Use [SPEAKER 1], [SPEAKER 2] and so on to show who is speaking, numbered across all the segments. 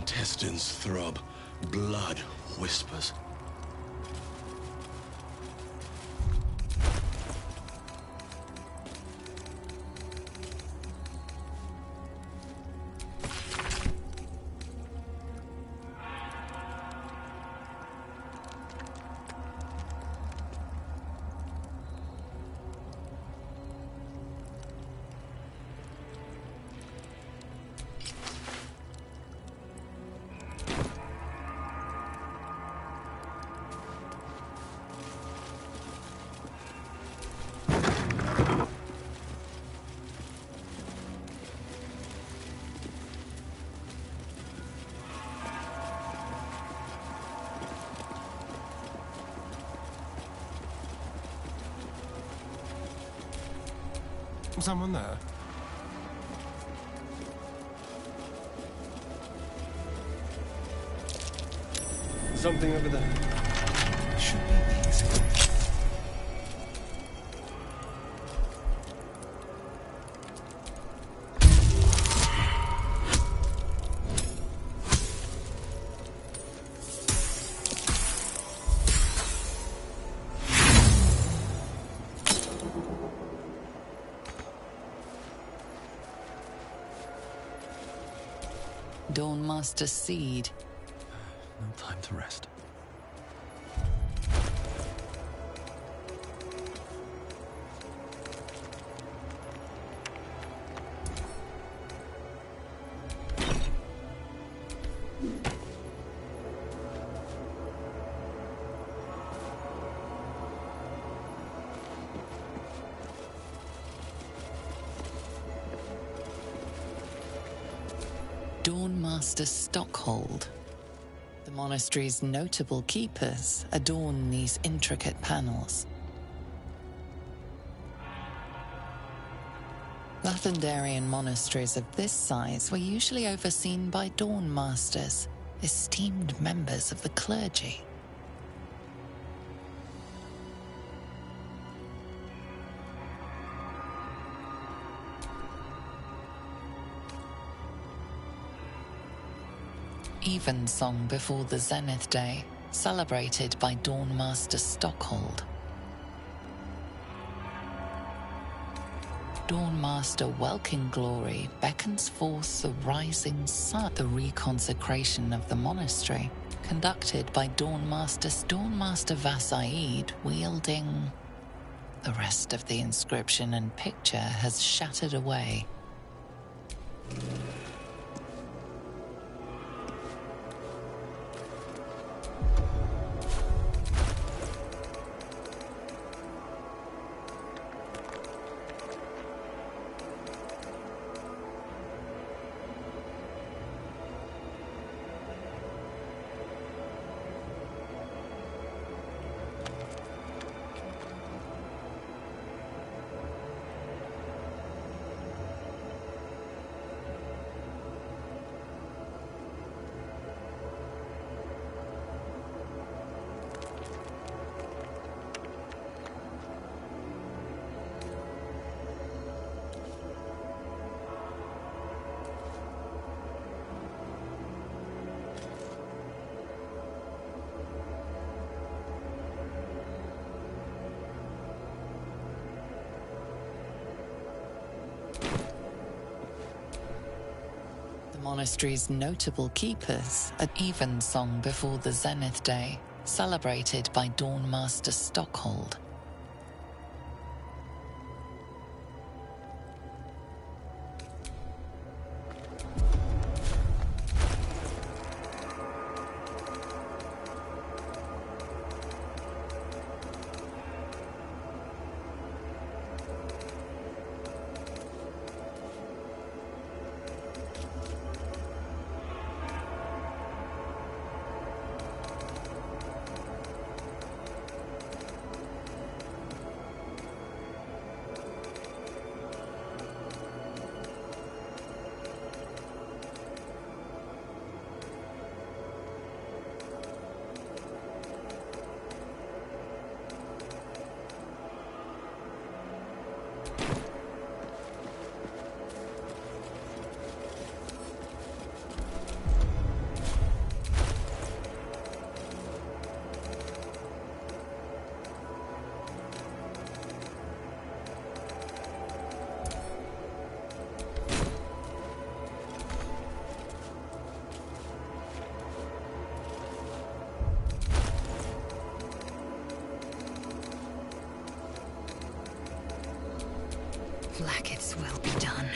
[SPEAKER 1] Intestines throb, blood whispers.
[SPEAKER 2] Someone there? Something over there. Should be easy.
[SPEAKER 3] Dawnmaster Seed.
[SPEAKER 2] No time to rest.
[SPEAKER 3] Dawnmaster Stockhold. The monastery's notable keepers adorn these intricate panels. Lathendarian monasteries of this size were usually overseen by Dawnmasters, esteemed members of the clergy. Evensong before the Zenith Day, celebrated by Dawnmaster Stockhold. Dawnmaster Welkin Glory beckons forth the rising sun, the reconsecration of the monastery, conducted by Dawnmaster Vasaid, wielding... The rest of the inscription and picture has shattered away. Monastery's notable keepers at Evensong before the Zenith Day, celebrated by Dawnmaster Stockhold.
[SPEAKER 4] Blackets will be done.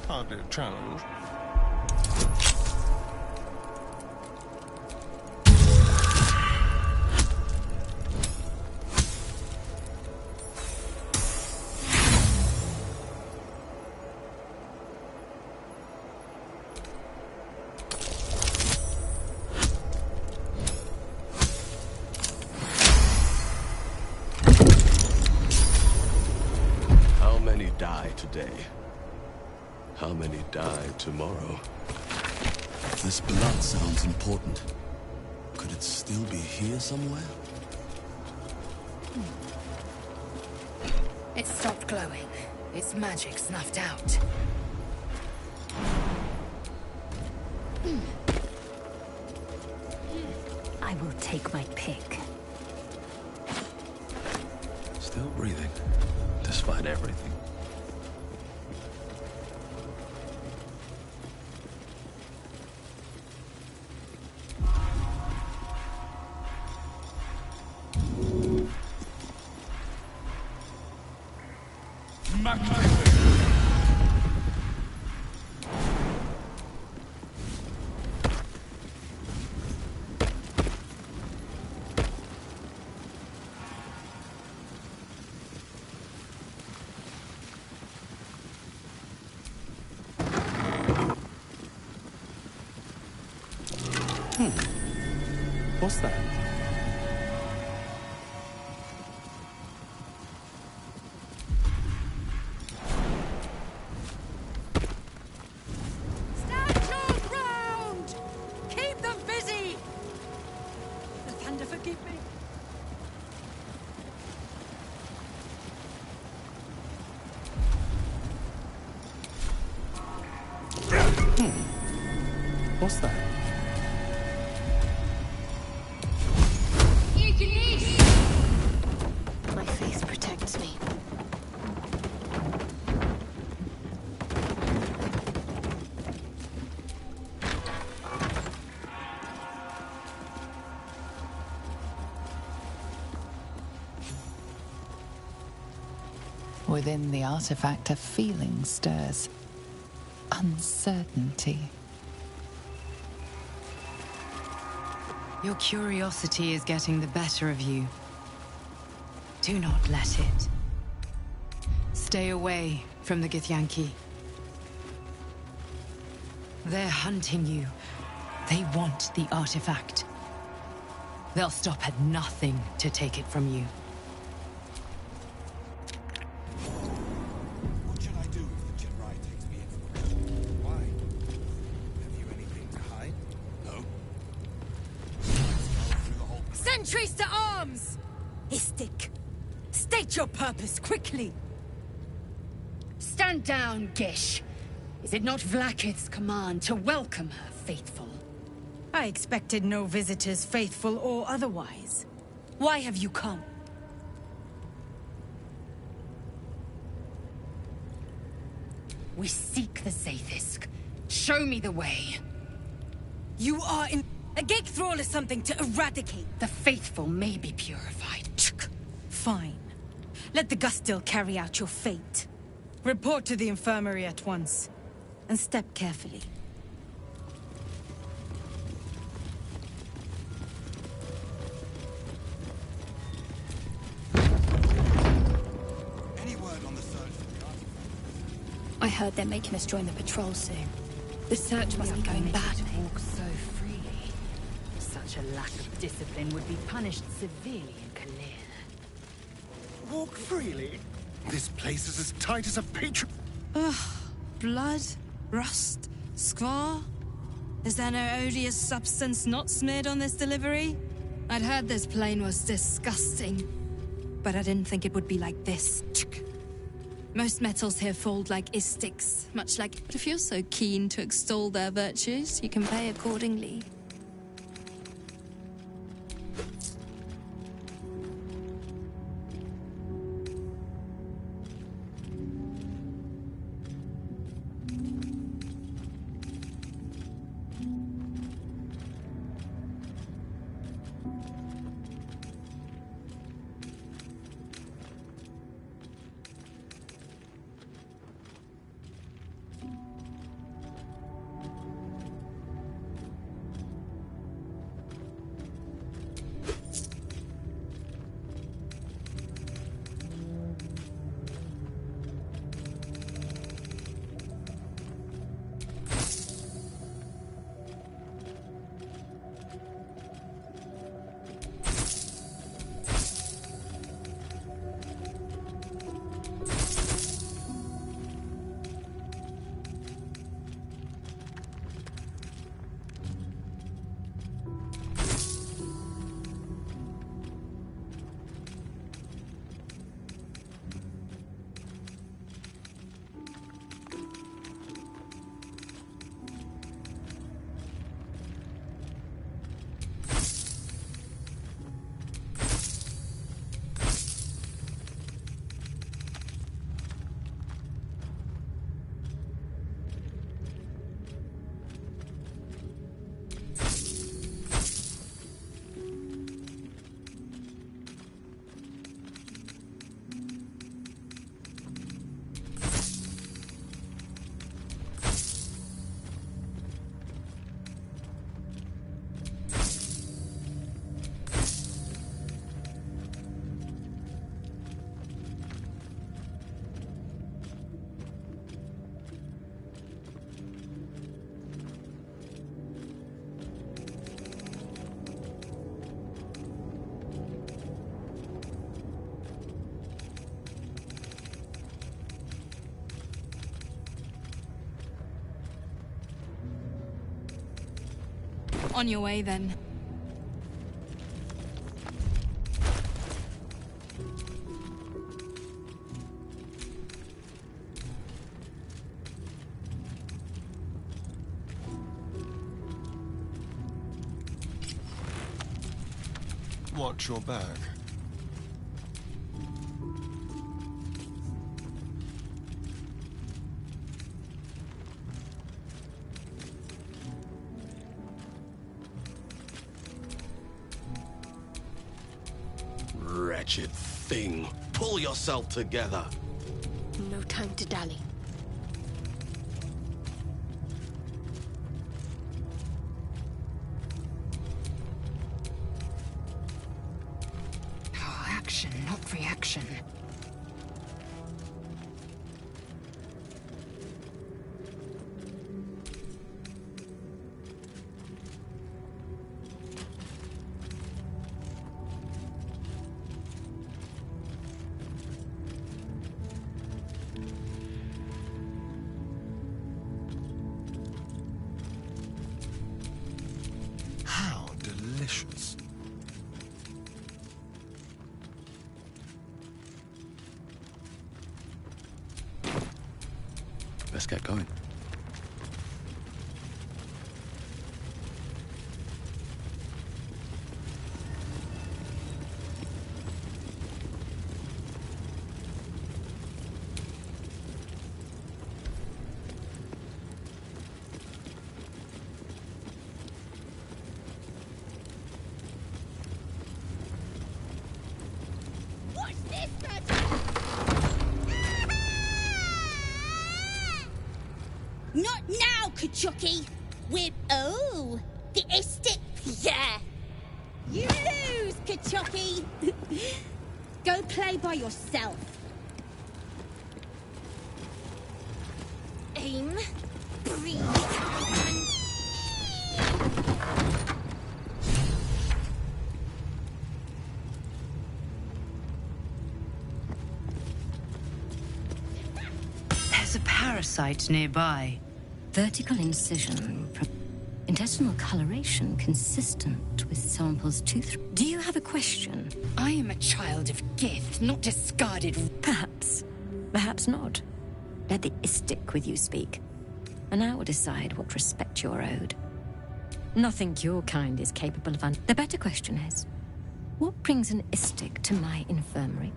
[SPEAKER 2] Hardly a challenge.
[SPEAKER 1] How many die today? How many die tomorrow? This blood sounds important. Could it still be here somewhere?
[SPEAKER 4] It stopped glowing. Its magic snuffed out. I will take my pick.
[SPEAKER 1] Still breathing, despite everything.
[SPEAKER 2] What's that?
[SPEAKER 4] Stand your ground! Keep them busy! The thunder forgive me.
[SPEAKER 2] What's that?
[SPEAKER 4] My faith protects me.
[SPEAKER 3] Within the artifact, a feeling stirs. Uncertainty.
[SPEAKER 5] Your curiosity is getting the better of you. Do not let it. Stay away from the Githyanki. They're hunting you. They want the artifact. They'll stop at nothing to take it from you.
[SPEAKER 6] What should I do if the Jedi takes me in for questioning? Why? Have you anything to hide?
[SPEAKER 1] No?
[SPEAKER 6] Through the whole
[SPEAKER 4] Sentries to arms! Istik, state your purpose quickly. Stand down, Gish. Is it not Vlaakith's command to welcome her faithful?
[SPEAKER 7] I expected no visitors, faithful or otherwise. Why have you come?
[SPEAKER 4] We seek the Zaithisk. Show me the way.
[SPEAKER 7] You are in... A gate thrall is something to eradicate.
[SPEAKER 4] The faithful may be purified.
[SPEAKER 7] Fine. Let the Gustil carry out your fate. Report to the infirmary at once. And step carefully.
[SPEAKER 6] Any word on the search for the
[SPEAKER 8] I heard they're making us join the patrol soon. The search must be going bad.
[SPEAKER 5] Walk so freely. Such a lack of discipline would be punished severely in Kalir.
[SPEAKER 6] Walk freely. This place is as tight as a patron.
[SPEAKER 7] Blood? Rust? Squar? Is there no odious substance not smeared on this delivery? I'd heard this plane was disgusting, but I didn't think it would be like this. Most metals here fold like istics, much like... But if you're so keen to extol their virtues, you can pay accordingly. On your way, then.
[SPEAKER 2] Watch your back.
[SPEAKER 1] Wretched thing. Pull yourself together.
[SPEAKER 8] No time to dally.
[SPEAKER 5] Oh, action, not reaction.
[SPEAKER 2] How delicious.
[SPEAKER 1] Let's get going.
[SPEAKER 8] What's this, Not now, Kachuki! Oh, the Istic. Yeah! You lose, Kachuki! Go play by yourself. Aim, breathe, and...
[SPEAKER 5] There's a parasite nearby.
[SPEAKER 9] Vertical incision. Intestinal coloration consistent with samples tooth. Do you have a question?
[SPEAKER 7] I am a child of gift, not discarded.
[SPEAKER 9] Perhaps. Perhaps not. Let the istic with you speak, and I will decide what respect you're owed. Nothing your kind is capable of The better question is, what brings an istic to my infirmary?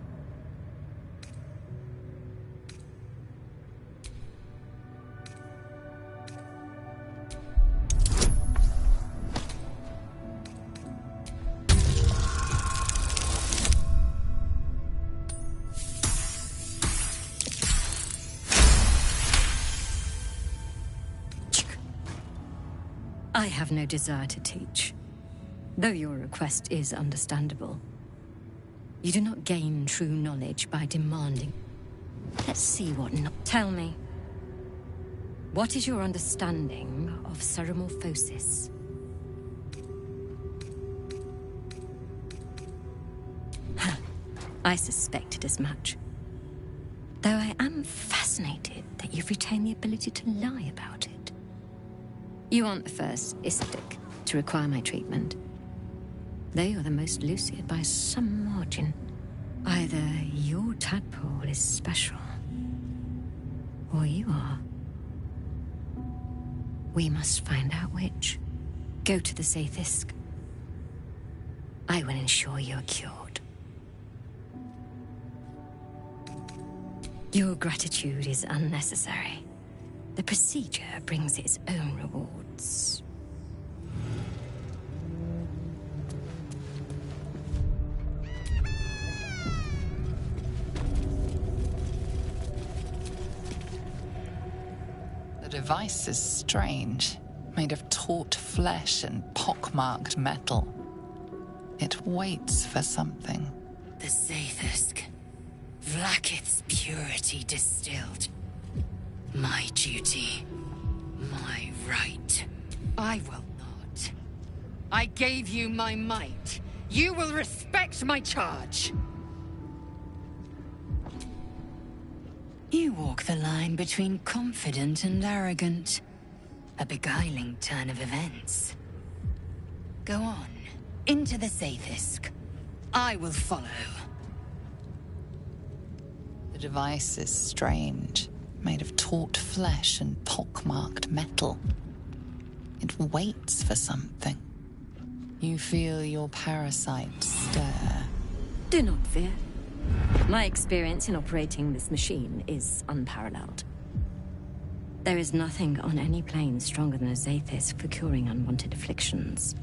[SPEAKER 9] I have no desire to teach, though your request is understandable. You do not gain true knowledge by demanding. Let's see what Tell me, what is your understanding of ceremorphosis? I suspected as much. Though I am fascinated that you've retained the ability to lie about it. You aren't the first istic to require my treatment. Though you're the most lucid by some margin. Either your tadpole is special, or you are. We must find out which. Go to the Sathisk. I will ensure you're cured. Your gratitude is unnecessary. The procedure brings its own rewards.
[SPEAKER 3] The device is strange, made of taut flesh and pockmarked metal. It waits for something.
[SPEAKER 7] The Sathisk. Vlaakith's purity distilled. My duty. My right. I will not. I gave you my might. You will respect my charge. You walk the line between confident and arrogant. A beguiling turn of events. Go on, into the Sathisk. I will follow.
[SPEAKER 3] The device is strange, made of taut flesh and pockmarked metal. It waits for something. You feel your parasite stir.
[SPEAKER 9] Do not fear. My experience in operating this machine is unparalleled. There is nothing on any plane stronger than a Zathis for curing unwanted afflictions.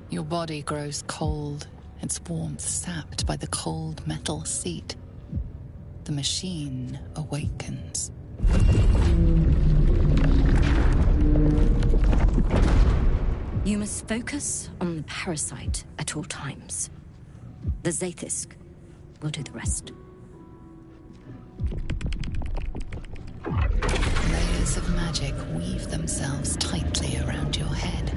[SPEAKER 3] Your body grows cold, its warmth sapped by the cold metal seat. The machine awakens.
[SPEAKER 9] You must focus on the parasite at all times. The Zathisk will do the rest.
[SPEAKER 3] Layers of magic weave themselves tightly around your head.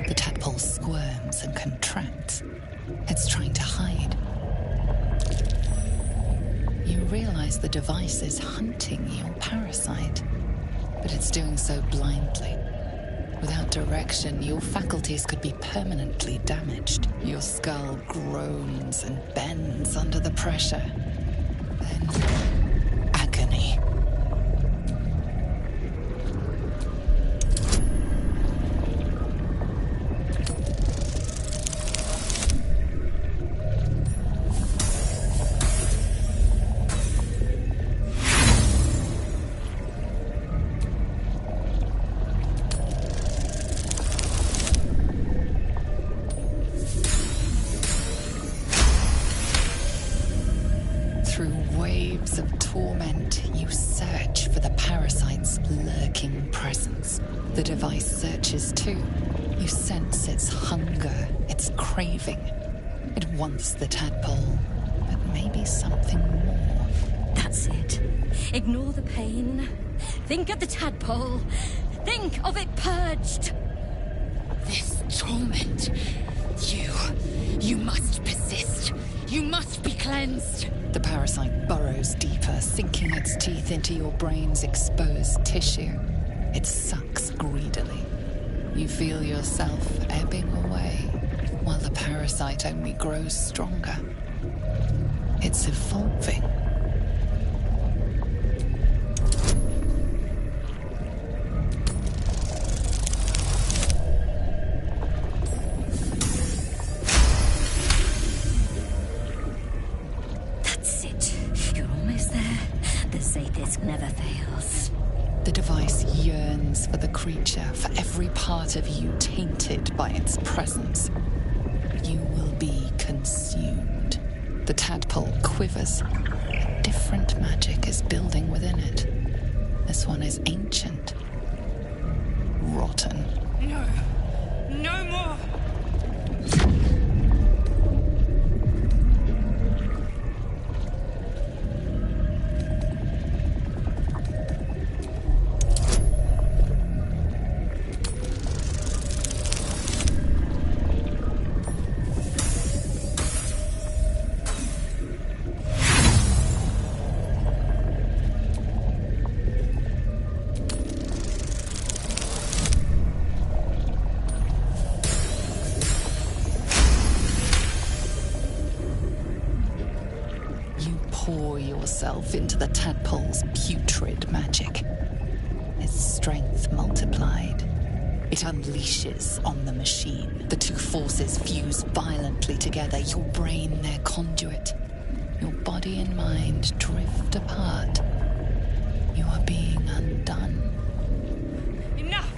[SPEAKER 3] The tadpole squirms and contracts. It's trying to hide. You realize the device is hunting your parasite, but it's doing so blindly. Without direction, your faculties could be permanently damaged. Your skull groans and bends under the pressure. Then, agony. Through waves of torment, you search for the parasite's lurking presence. The device searches too. You sense its hunger, its craving. It wants the tadpole, but maybe something more.
[SPEAKER 9] That's it. Ignore the pain. Think of the tadpole. Think of it purged.
[SPEAKER 3] This torment. You must persist. You must be cleansed. The parasite burrows deeper, sinking its teeth into your brain's exposed tissue. It sucks greedily. You feel yourself ebbing away, while the parasite only grows stronger. It's evolving.
[SPEAKER 9] That's it. You're almost there. The Zaithis never fails.
[SPEAKER 3] The device yearns for the creature, for every part of you tainted by its presence. You will be consumed. The tadpole quivers. A different magic is building within it. This one is ancient. Rotten.
[SPEAKER 7] No. No more.
[SPEAKER 3] Pour yourself into the tadpole's putrid magic. Its strength multiplied. It unleashes on the machine. The two forces fuse violently together, your brain their conduit. Your body and mind drift apart. You are being undone.
[SPEAKER 7] Enough!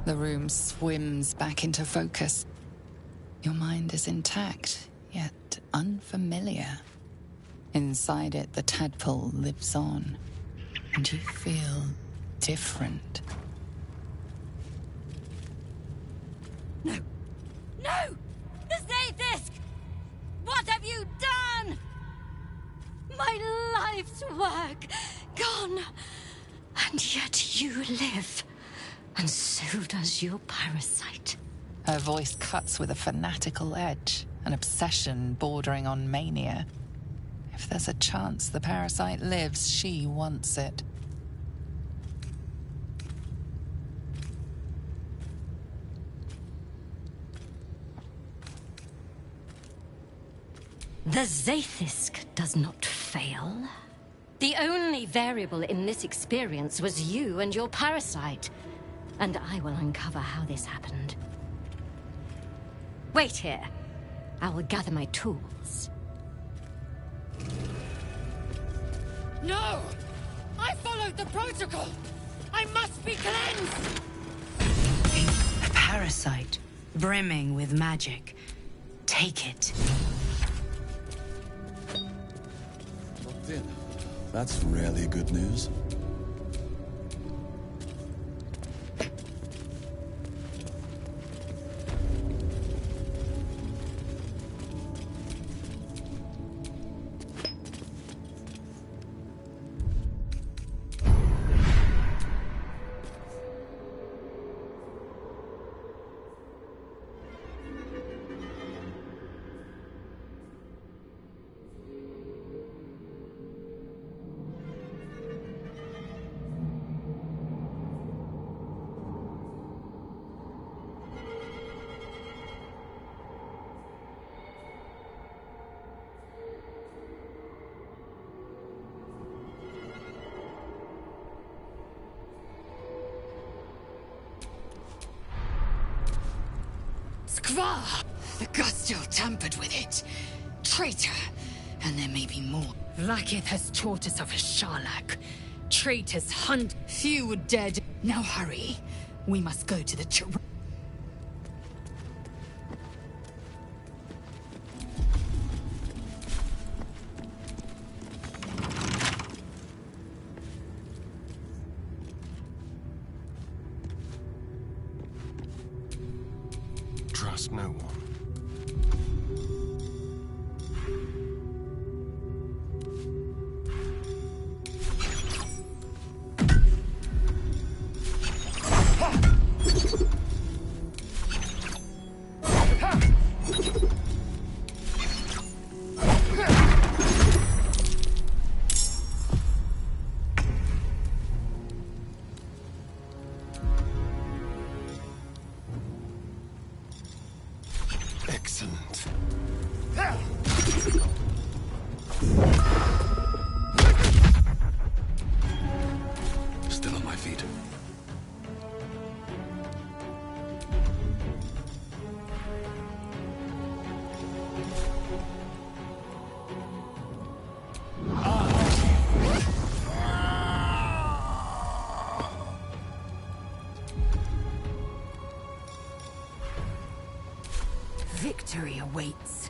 [SPEAKER 3] The room swims back into focus. Your mind is intact, yet unfamiliar. Inside it, the tadpole lives on, and you feel different.
[SPEAKER 8] No! No! The Zaithis! What have you done? My life's work gone.
[SPEAKER 9] And yet you live. And so does your parasite.
[SPEAKER 3] Her voice cuts with a fanatical edge, an obsession bordering on mania. If there's a chance the parasite lives, she wants it.
[SPEAKER 9] The Zaithisk does not fail. The only variable in this experience was you and your parasite. And I will uncover how this happened. Wait here. I will gather my tools.
[SPEAKER 4] No! I followed the protocol! I must be cleansed!
[SPEAKER 5] A parasite, brimming with magic. Take it.
[SPEAKER 1] Locked in. That's rarely good news.
[SPEAKER 5] Skvar! The Gustil tampered with it. Traitor. And there may be more. Vlakith has taught us of a Sharlak. Traitors hunt. Few dead. Now hurry. We must go to the
[SPEAKER 2] trust no one. Excellent.
[SPEAKER 1] Still on my feet.
[SPEAKER 5] Victory awaits.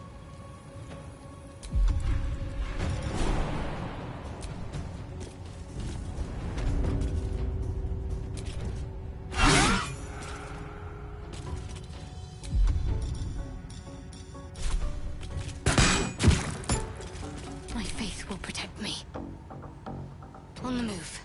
[SPEAKER 8] My faith will protect me. On the move.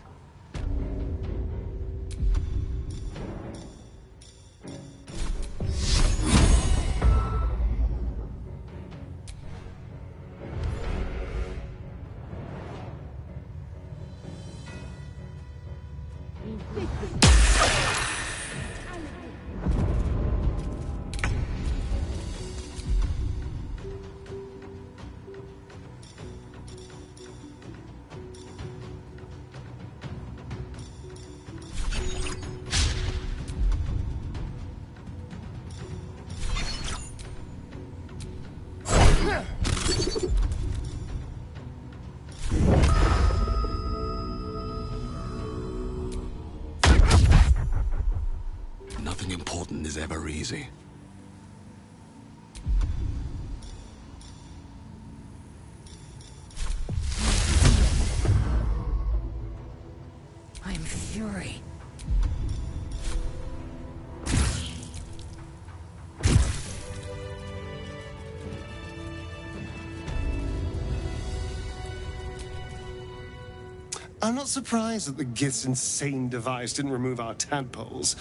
[SPEAKER 1] Nothing important is ever easy.
[SPEAKER 5] I'm fury.
[SPEAKER 2] I'm not surprised that the Gith's insane device didn't remove our tadpoles.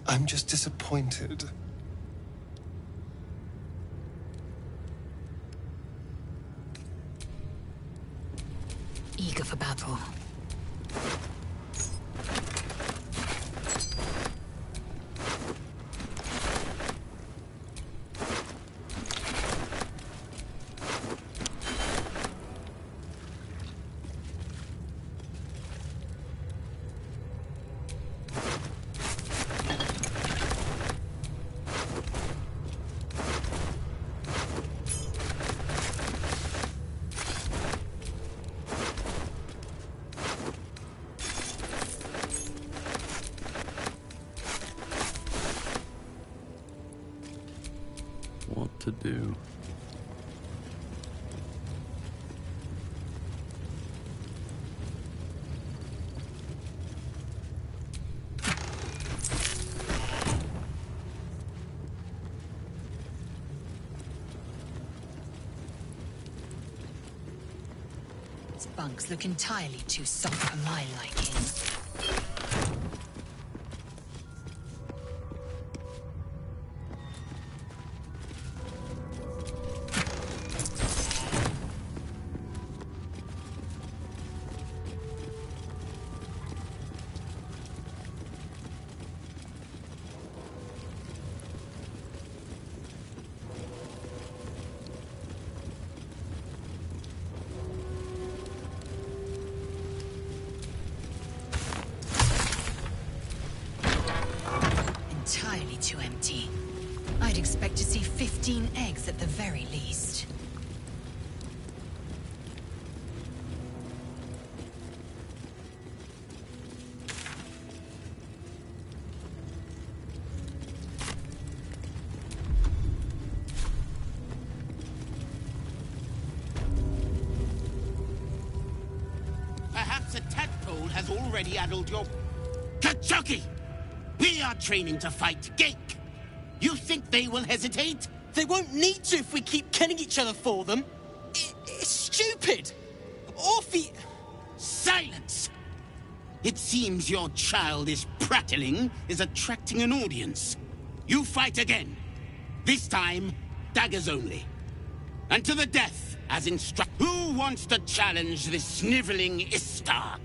[SPEAKER 2] I'm just disappointed.
[SPEAKER 5] Eager for battle.
[SPEAKER 1] What to do?
[SPEAKER 5] These bunks look entirely too soft for my liking. Entirely too empty. I'd expect to see 15 eggs at the very least.
[SPEAKER 10] Perhaps a tadpole has already addled your... Kachuki! We are training to fight Gake! You think they will hesitate?
[SPEAKER 11] They won't need to if we keep killing each other for them. It's stupid. Orphe...
[SPEAKER 10] Silence! It seems your childish prattling is attracting an audience. You fight again. This time, daggers only. And to the death, as instructed. Who wants to challenge this sniveling Istark?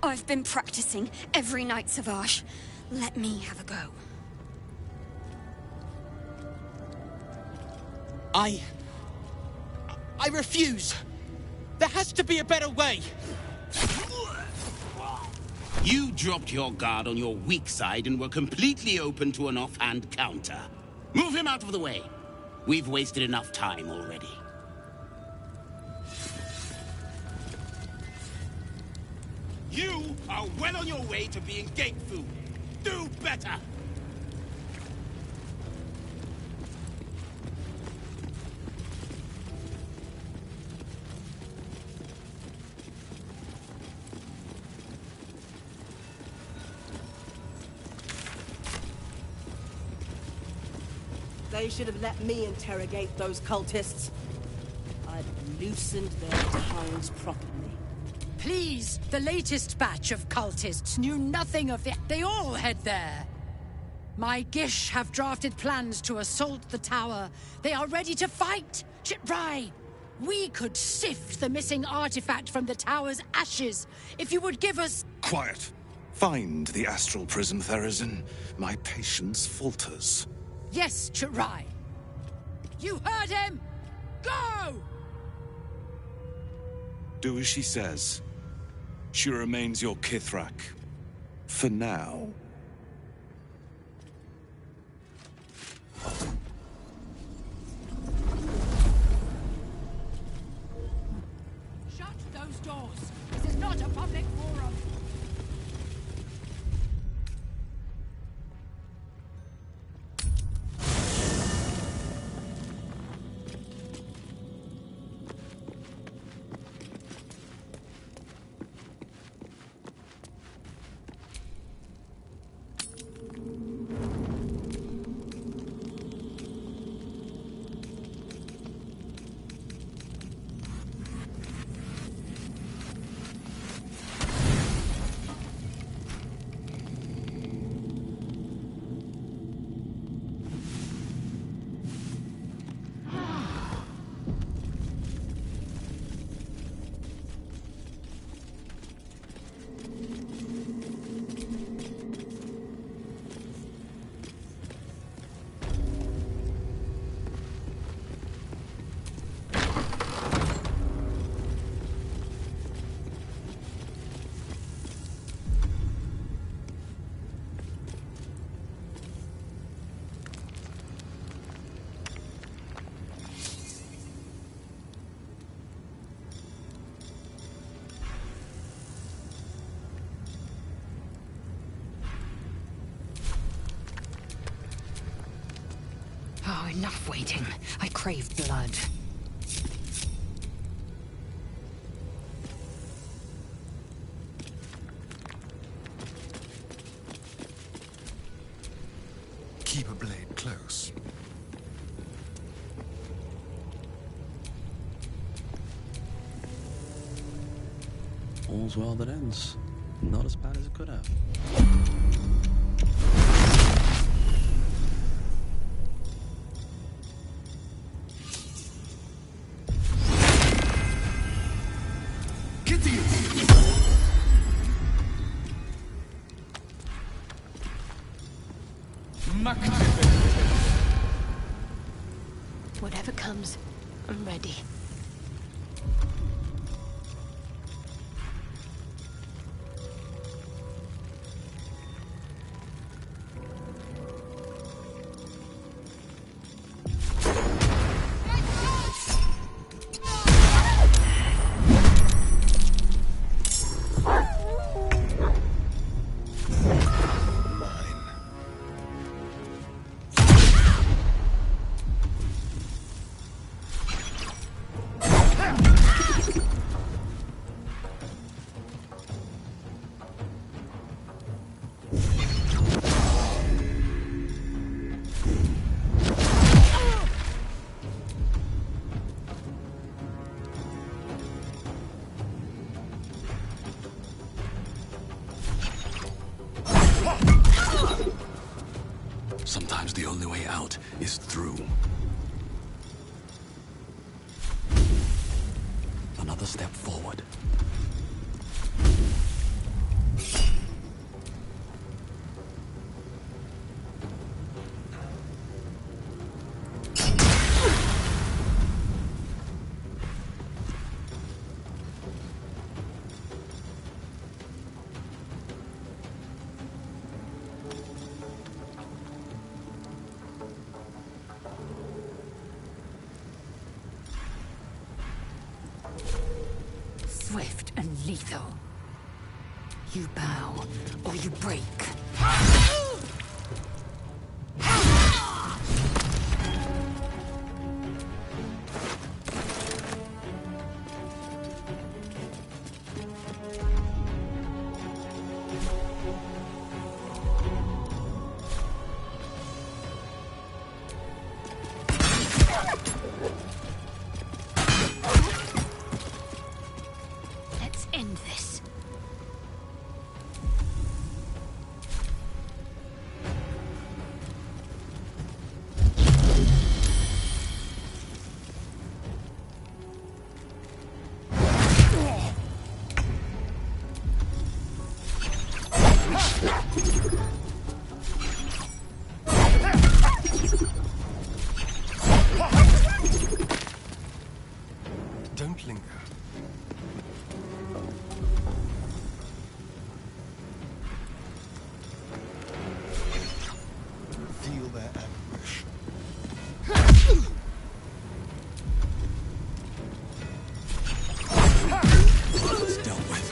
[SPEAKER 8] I've been practicing every night, Savage. Let me have a go.
[SPEAKER 11] I refuse. There has to be a better way.
[SPEAKER 10] You dropped your guard on your weak side and were completely open to an offhand counter. Move him out of the way. We've wasted enough time already. You are well on your way to being gate food. Do better!
[SPEAKER 12] They should have let me interrogate those cultists. I'd have loosened their tongues properly.
[SPEAKER 4] Please, the latest batch of cultists knew nothing of the... They all head there. My Gish have drafted plans to assault the tower. They are ready to fight. Chitrai, we could sift the missing artifact from the tower's ashes if you would give us...
[SPEAKER 6] Quiet. Find the astral prism, Therazin. My patience falters.
[SPEAKER 4] Yes, Chitrai. You heard him! Go!
[SPEAKER 6] Do as she says. She remains your Kithrak. For now.
[SPEAKER 4] Shut those doors. This is not a public forum.
[SPEAKER 5] Oh, enough waiting. I crave blood.
[SPEAKER 2] Keep a blade close.
[SPEAKER 1] All's well that ends. Not as bad as it could have.
[SPEAKER 8] Whatever comes, I'm ready.
[SPEAKER 1] is through. Another step forward.
[SPEAKER 5] Swift and lethal. You bow, or you break.
[SPEAKER 8] Let's end this.
[SPEAKER 2] Don't linger. Feel their anguish.
[SPEAKER 1] It's dealt with.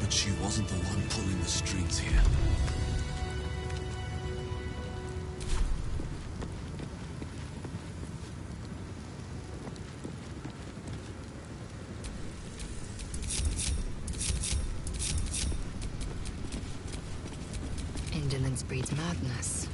[SPEAKER 1] But she wasn't the one pulling the strings here.
[SPEAKER 5] Indolence breeds madness.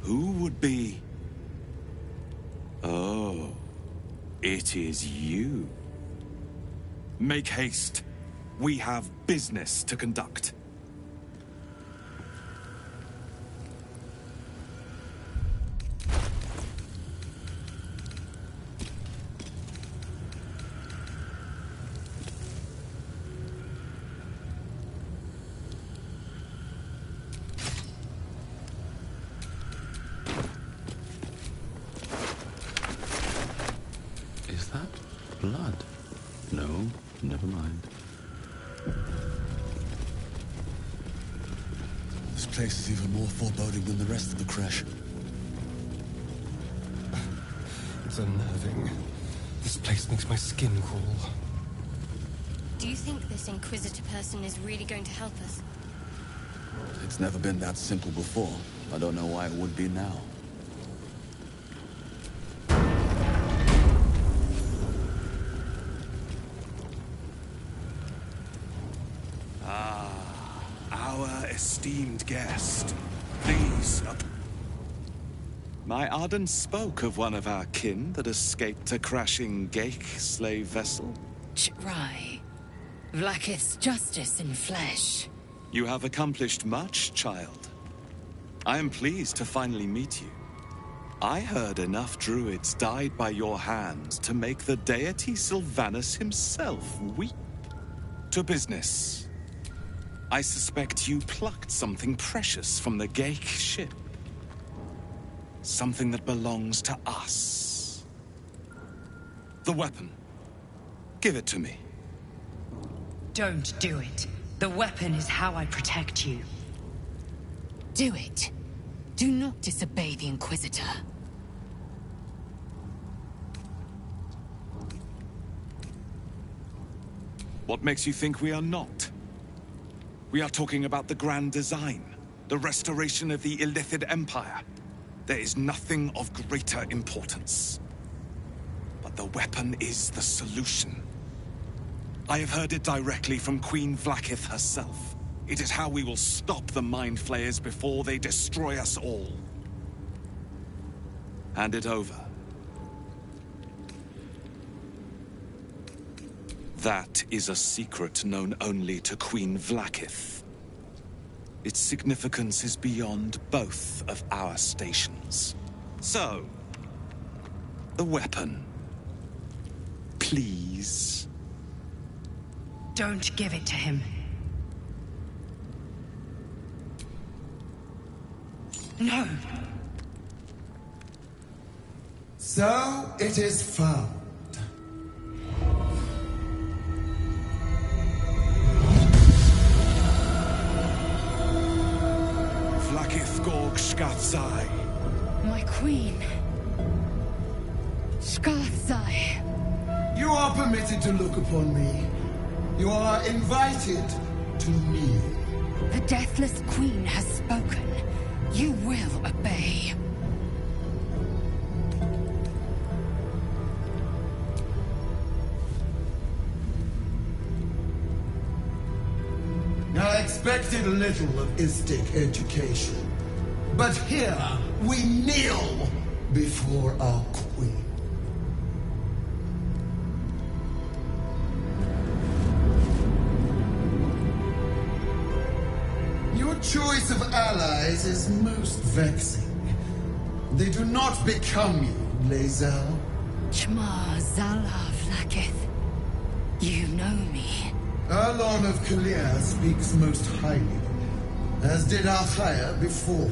[SPEAKER 6] Who would be? Oh, it is you. Make haste. We have business to conduct.
[SPEAKER 1] Is that blood? No, never mind. This place is even more foreboding than the rest of the crash.
[SPEAKER 2] It's unnerving. This place makes my skin crawl.
[SPEAKER 8] Do you think this Inquisitor person is really going to help us?
[SPEAKER 1] It's never been that simple before. I don't know why it would be now.
[SPEAKER 6] Our esteemed guest. Please. My Arden spoke of one of our kin that escaped a crashing Geik slave vessel.
[SPEAKER 5] Ch'rai. Vlaakith's justice in flesh.
[SPEAKER 6] You have accomplished much, child. I am pleased to finally meet you. I heard enough druids died by your hands to make the deity Sylvanus himself weep. To business. I suspect you plucked something precious from the Geik ship. Something that belongs to us. The weapon. Give it to me.
[SPEAKER 5] Don't do it. The weapon is how I protect you. Do it. Do not disobey the Inquisitor.
[SPEAKER 6] What makes you think we are not? We are talking about the grand design, the restoration of the Illithid Empire. There is nothing of greater importance. But The weapon is the solution. I have heard it directly from Queen Vlaakith herself. It is how we will stop the Mind Flayers before they destroy us all. Hand it over. That is a secret known only to Queen Vlaakith. Its significance is beyond both of our stations. So, the weapon. Please.
[SPEAKER 5] Don't give it to him. No.
[SPEAKER 13] So it is found.
[SPEAKER 6] Vlaakith Gorg Skathzai.
[SPEAKER 5] My queen. Skathzai.
[SPEAKER 13] You are permitted to look upon me. You are invited to kneel.
[SPEAKER 5] The Deathless Queen has spoken. You will obey.
[SPEAKER 13] I expected little of Istic education. But here, we kneel before our queen. Your choice of allies is most vexing. They do not become you, Lae'zel.
[SPEAKER 5] Shma Zala Vlaakith. You know me.
[SPEAKER 13] Arlon of Kalir speaks most highly, as did Althaya before.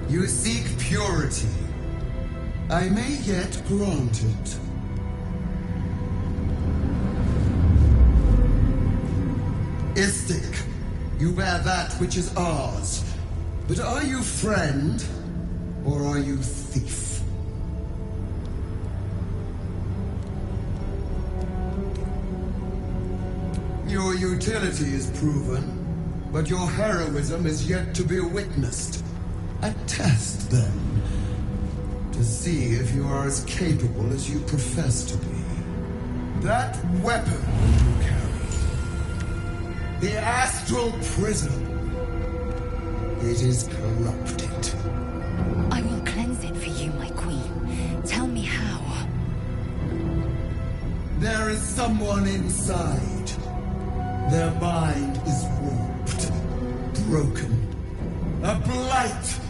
[SPEAKER 13] You seek purity. I may yet grant it. Istic, you bear that which is ours. But are you friend, or are you thief? Your utility is proven, but your heroism is yet to be witnessed. A test, then, to see if you are as capable as you profess to be. That weapon you carry, the astral prism, it is corrupted.
[SPEAKER 5] I will cleanse it for you, my queen. Tell me how.
[SPEAKER 13] There is someone inside. Their mind is warped, broken, a blight.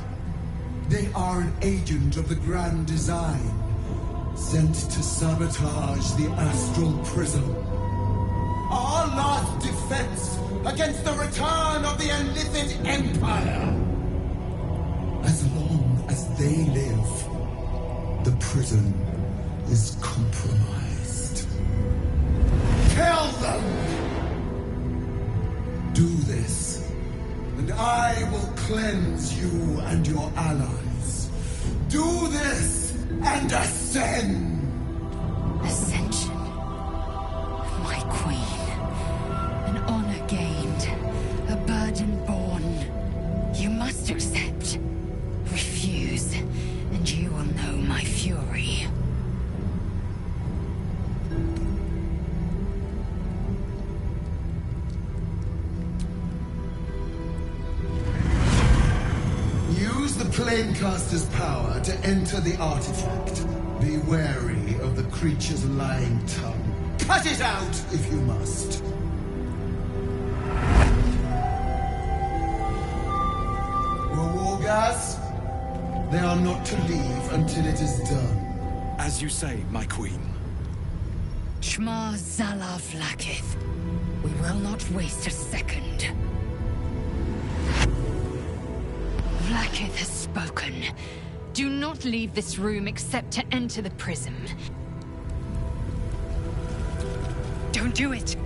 [SPEAKER 13] They are an agent of the Grand Design, sent to sabotage the Astral Prism. Our last defense against the return of the Illithid Empire. As long as they live, the prison is compromised. Kill them! Do this, and I will cleanse you and your allies. Do this, and ascend!
[SPEAKER 5] Ascension. My queen. An honor gained. A burden borne. You must accept. Refuse, and you will know my fury.
[SPEAKER 13] Flamecaster's power to enter the artifact. Be wary of the creature's lying tongue. Cut it out if you must. Your war gas? They are not to leave until it is done.
[SPEAKER 6] As you say, my queen.
[SPEAKER 5] Shma Zala Vlaakith. We will not waste a second. Vlaakith has spoken. Do not leave this room except to enter the prism. Don't do it!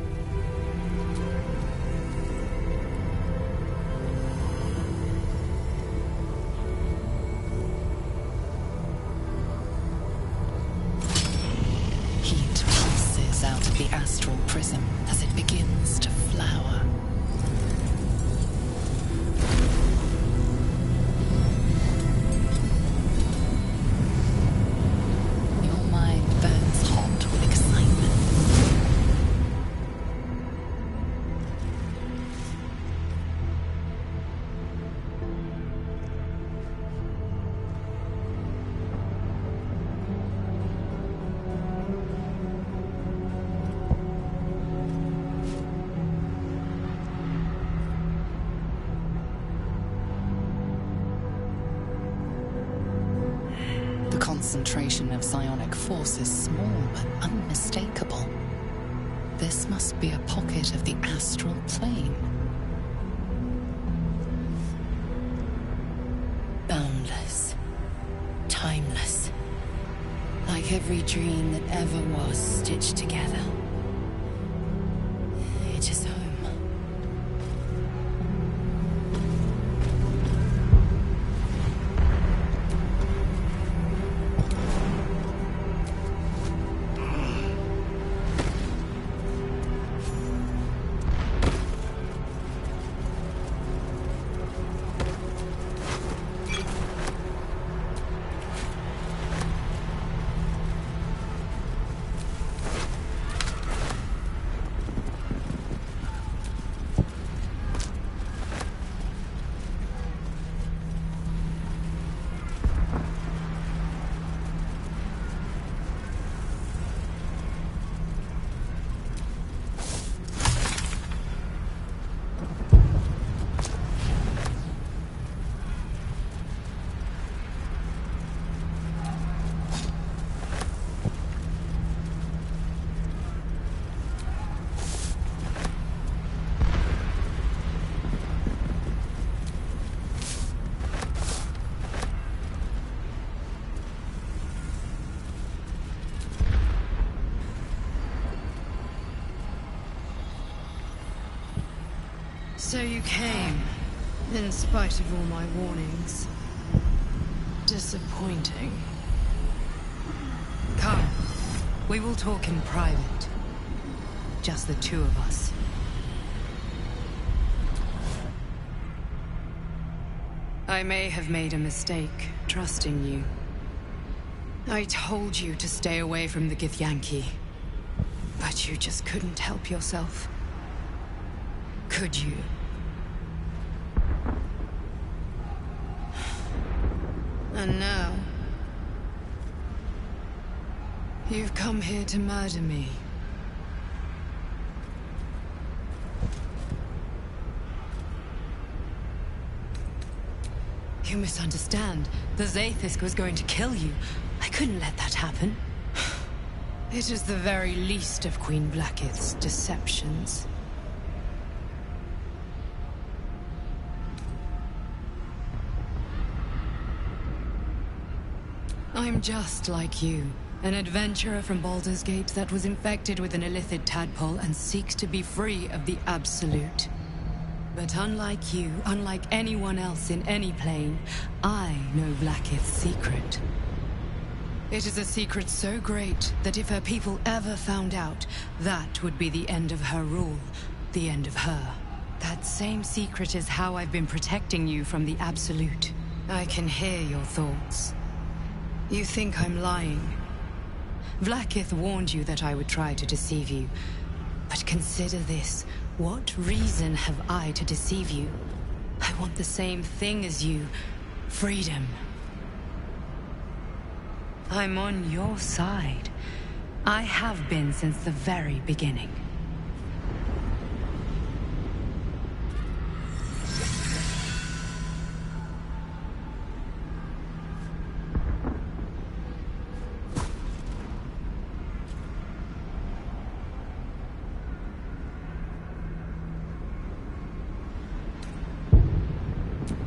[SPEAKER 3] Heat pulses out of the astral prism as it begins to flower. Your mind burns hot concentration of psionic force is small but unmistakable. This must be a pocket of the astral plane.
[SPEAKER 5] Boundless. Timeless. Like every dream that ever was stitched together. It is home.
[SPEAKER 7] So you came, in spite of all my warnings. Disappointing. Come, we will talk in private. Just the two of us. I may have made a mistake, trusting you. I told you to stay away from the Githyanki, but you just couldn't help yourself. Could you? And now, you've come here to murder me. You misunderstand. The Zaithisk was going to kill you. I couldn't let that happen. It is the very least of Queen Blackith's deceptions. I'm just like you, an adventurer from Baldur's Gate that was infected with an illithid tadpole and seeks to be free of the Absolute. But unlike you, unlike anyone else in any plane, I know Blackith's secret. It is a secret so great that if her people ever found out, that would be the end of her rule, the end of her. That same secret is how I've been protecting you from the Absolute. I can hear your thoughts. You think I'm lying. Vlaakith warned you that I would try to deceive you. But consider this. What reason have I to deceive you? I want the same thing as you. Freedom. I'm on your side. I have been since the very beginning.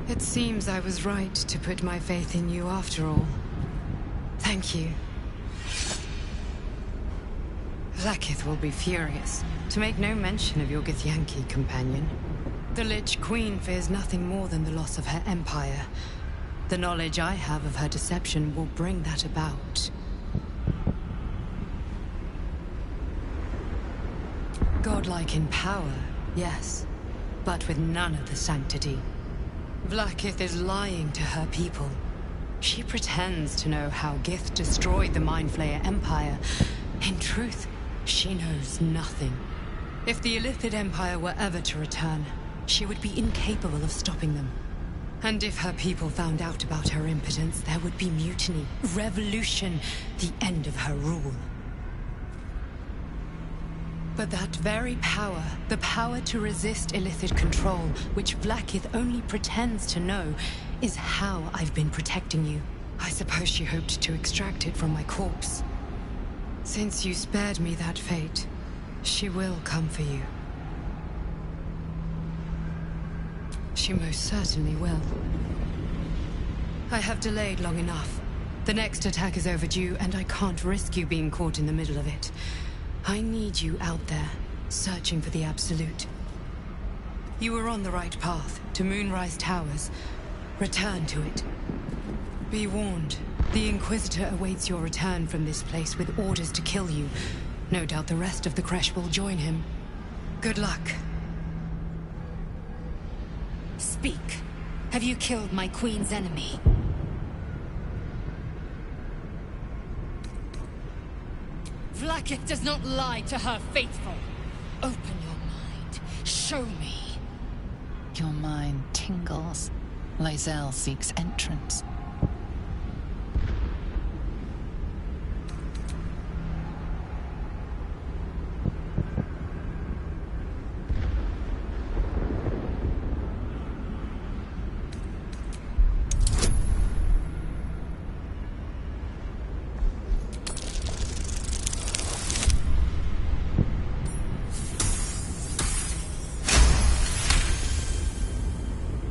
[SPEAKER 7] It seems I was right to put my faith in you after all. Thank you. Vlaakith will be furious, to make no mention of your Githyanki companion. The Lich Queen fears nothing more than the loss of her empire. The knowledge I have of her deception will bring that about. Godlike in power, yes, but with none of the sanctity. Vlaakith is lying to her people. She pretends to know how Gith destroyed the Mindflayer Empire. In truth, she knows nothing. If the Illithid Empire were ever to return, she would be incapable of stopping them. And if her people found out about her impotence, there would be mutiny, revolution, the end of her rule. But that very power, the power to resist Illithid control, which Vlaakith only pretends to know, is how I've been protecting you. I suppose she hoped to extract it from my corpse. Since you spared me that fate, she will come for you. She most certainly will. I have delayed long enough. The next attack is overdue, and I can't risk you being caught in the middle of it. I need you out there, searching for the Absolute. You were on the right path, to Moonrise Towers. Return to it. Be warned, the Inquisitor awaits your return from this place with orders to kill you. No doubt the rest of the Kresh will join him. Good luck.
[SPEAKER 5] Speak. Have you killed my queen's enemy? Vlaakith does not lie to her faithful. Open your mind. Show me.
[SPEAKER 3] Your mind tingles. Lae'zel seeks entrance.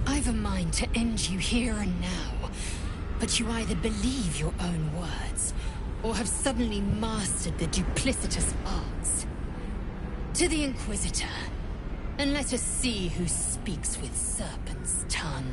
[SPEAKER 5] I've a mind to end you here and now, but you either believe your own words, or have suddenly mastered the duplicitous arts. To the Inquisitor, and let us see who speaks with serpent's tongue.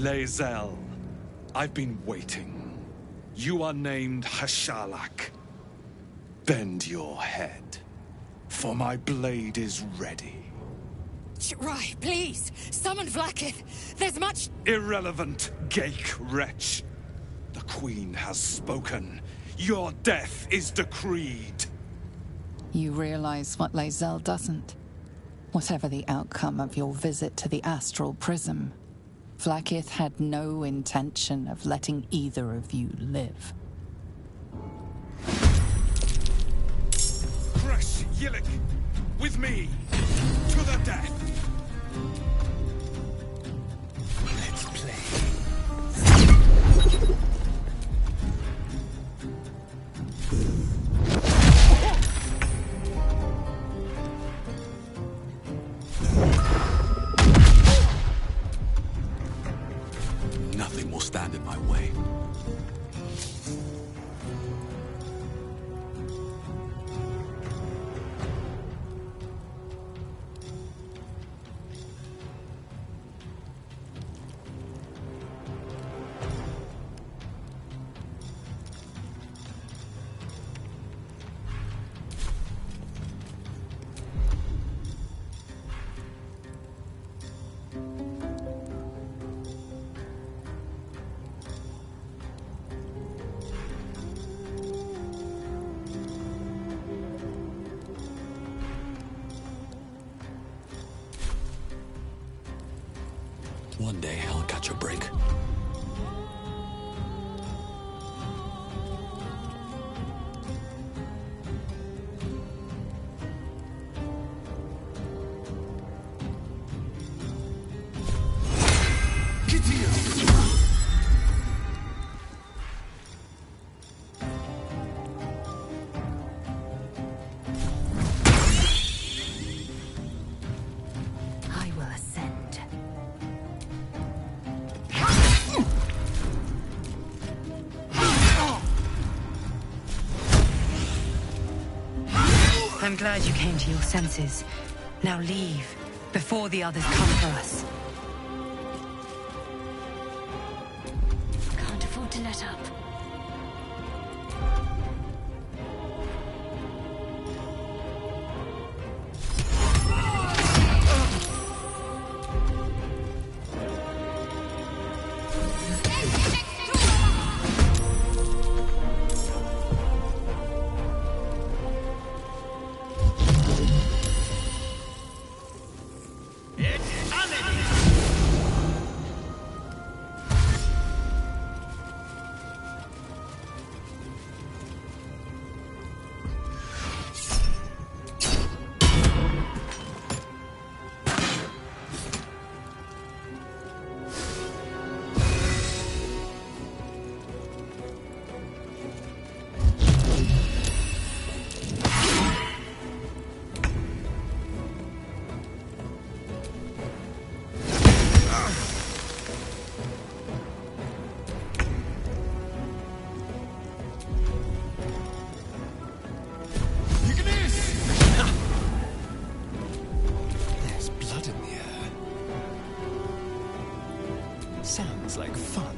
[SPEAKER 6] Lae'zel, I've been waiting. You are named Hashalak. Bend your head, for my blade is ready.
[SPEAKER 5] Right, please, summon Vlaakith. There's much...
[SPEAKER 6] Irrelevant, Ghaik wretch. The Queen has spoken. Your death is decreed.
[SPEAKER 3] You realize what Lae'zel doesn't? Whatever the outcome of your visit to the Astral Prism, Vlaakith had no intention of letting either of you live.
[SPEAKER 6] Crush Yillik, with me, to the death. Let's play.
[SPEAKER 1] Nothing will stand in my way. One day I'll catch a break.
[SPEAKER 5] I will ascend.
[SPEAKER 14] I'm glad you came to your senses. Now leave, before the others come for us.
[SPEAKER 8] Can't afford to let up.
[SPEAKER 2] There's blood in the air. Sounds like fun.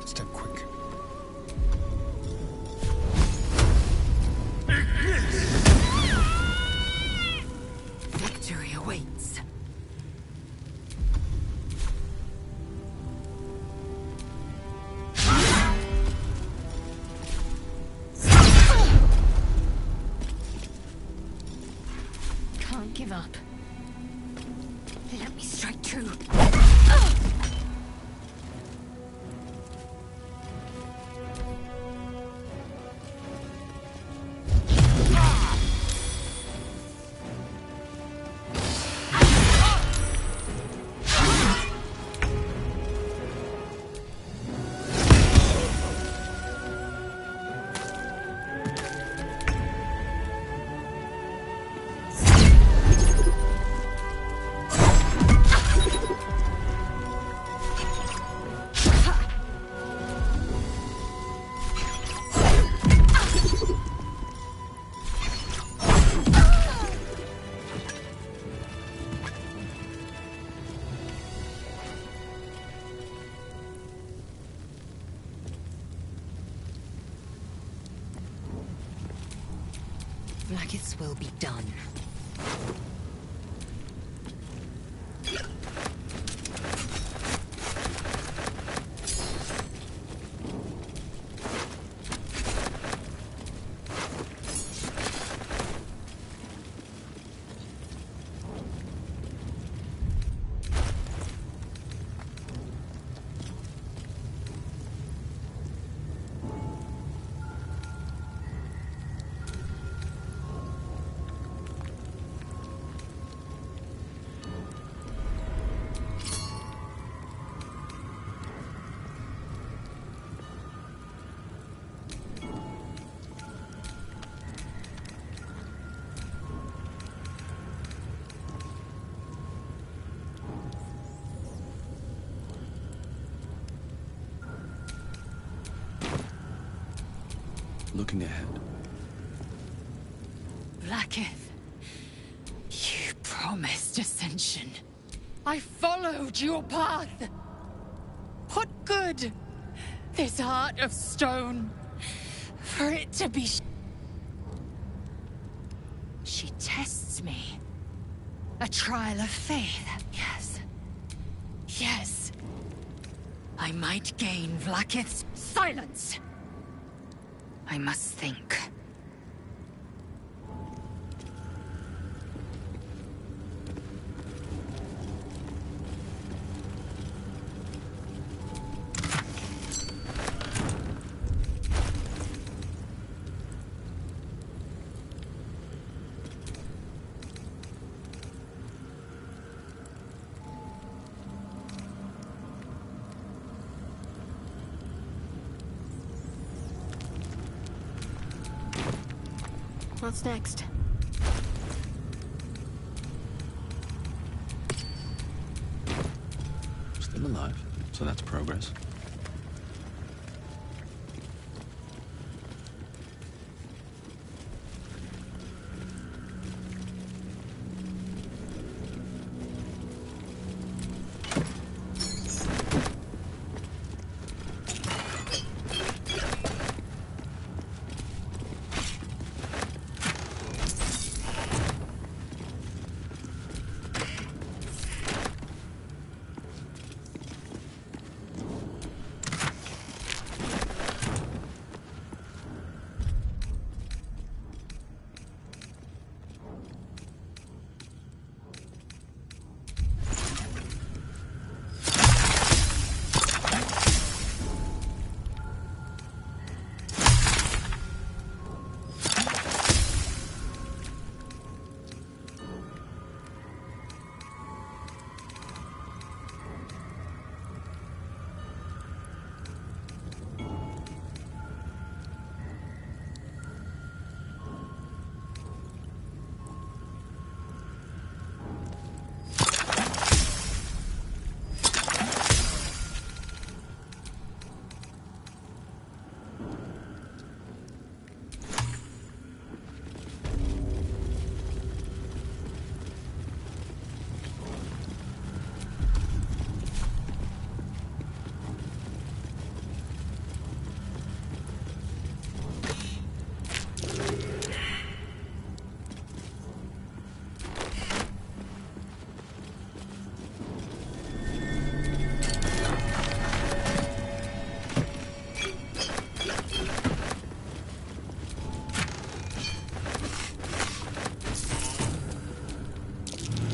[SPEAKER 2] Step quick.
[SPEAKER 14] Victory awaits.
[SPEAKER 8] Can't give up. Let me strike true.
[SPEAKER 14] Blackith's will be done.
[SPEAKER 1] Looking ahead.
[SPEAKER 5] Blackith, you promised ascension. I followed your path. What good? This heart of stone, for it to be... She tests me. A trial of faith, yes. Yes. I might gain Blackith's... Silence! I must think.
[SPEAKER 8] What's next?
[SPEAKER 1] Still alive, so that's progress.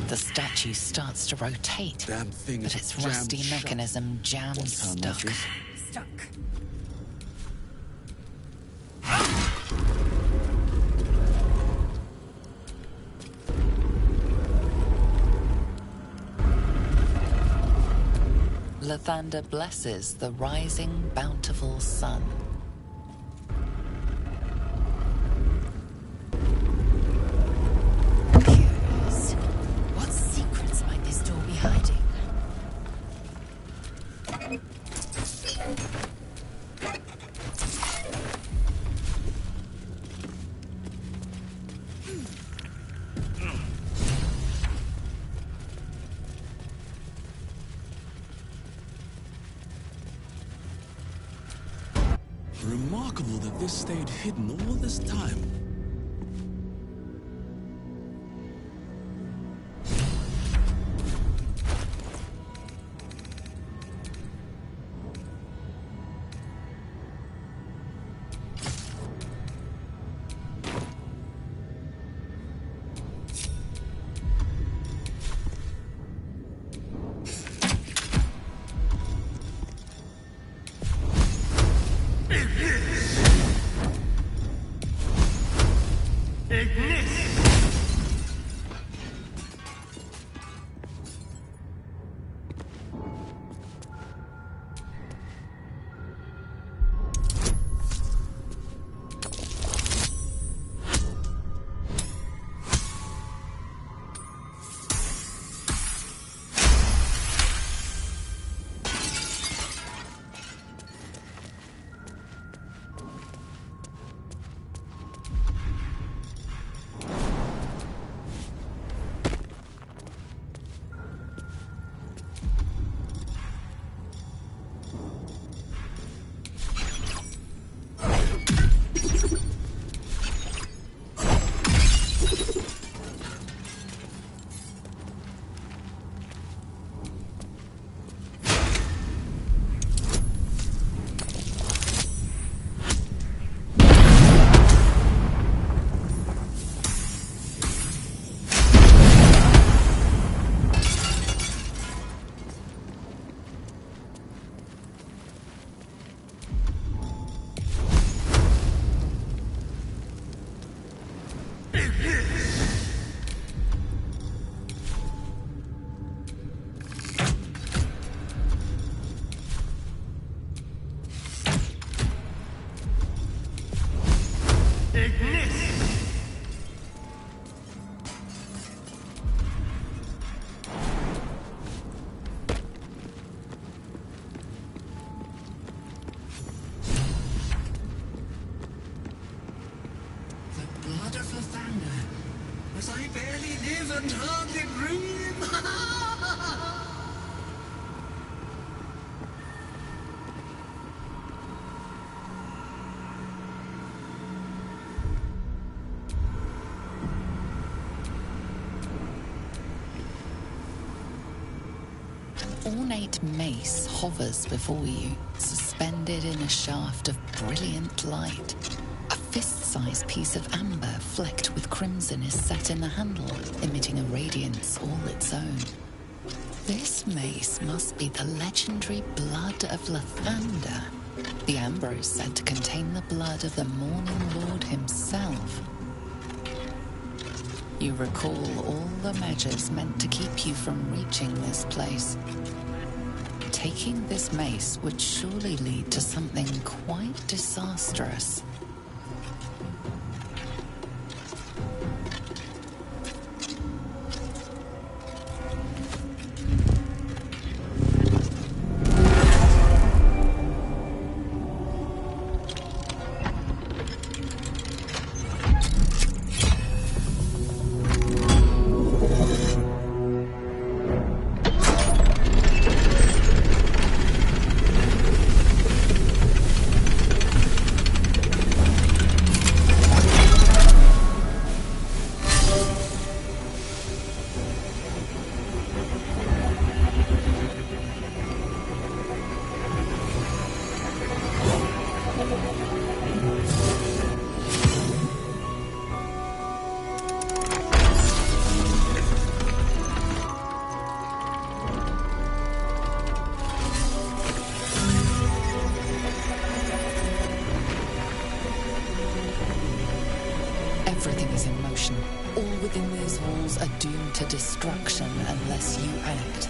[SPEAKER 3] The statue starts to rotate,
[SPEAKER 1] Damn thing
[SPEAKER 3] but
[SPEAKER 1] is
[SPEAKER 3] its
[SPEAKER 1] jammed
[SPEAKER 3] rusty
[SPEAKER 1] shut.
[SPEAKER 3] mechanism jams stuck.
[SPEAKER 5] Stuck.
[SPEAKER 3] Lathander blesses the rising, bountiful sun. Curious. What secrets might this door be hiding?
[SPEAKER 1] Remarkable that this stayed hidden all this time.
[SPEAKER 3] ornate mace hovers before you, suspended in a shaft of brilliant light. A fist-sized piece of amber flecked with crimson is set in the handle, emitting a radiance all its own. This mace must be the legendary blood of Lathander. The amber is said to contain the blood of the Morning Lord himself. You recall all the measures meant to keep you from reaching this place. Taking this mace would surely lead to something quite disastrous. Everything is in motion. All within these walls are doomed to destruction unless you act.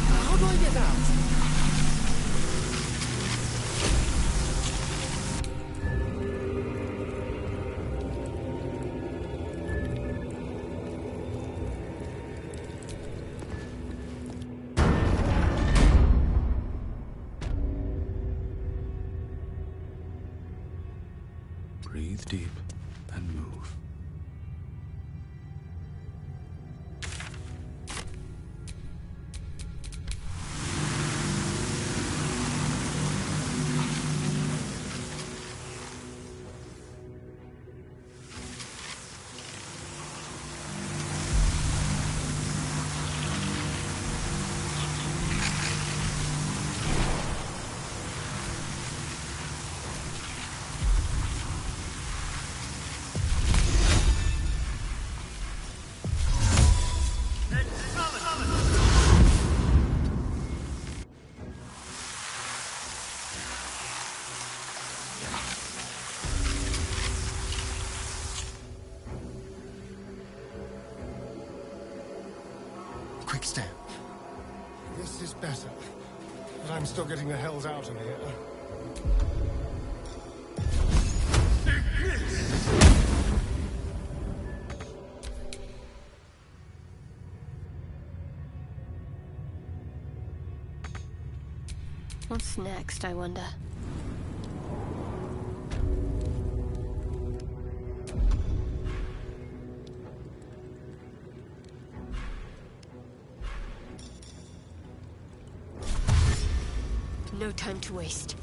[SPEAKER 2] How do I get out?
[SPEAKER 1] Breathe deep and move.
[SPEAKER 2] Quick step. This is better. But I'm still getting the hells out of here.
[SPEAKER 8] What's next, I wonder? No time to waste.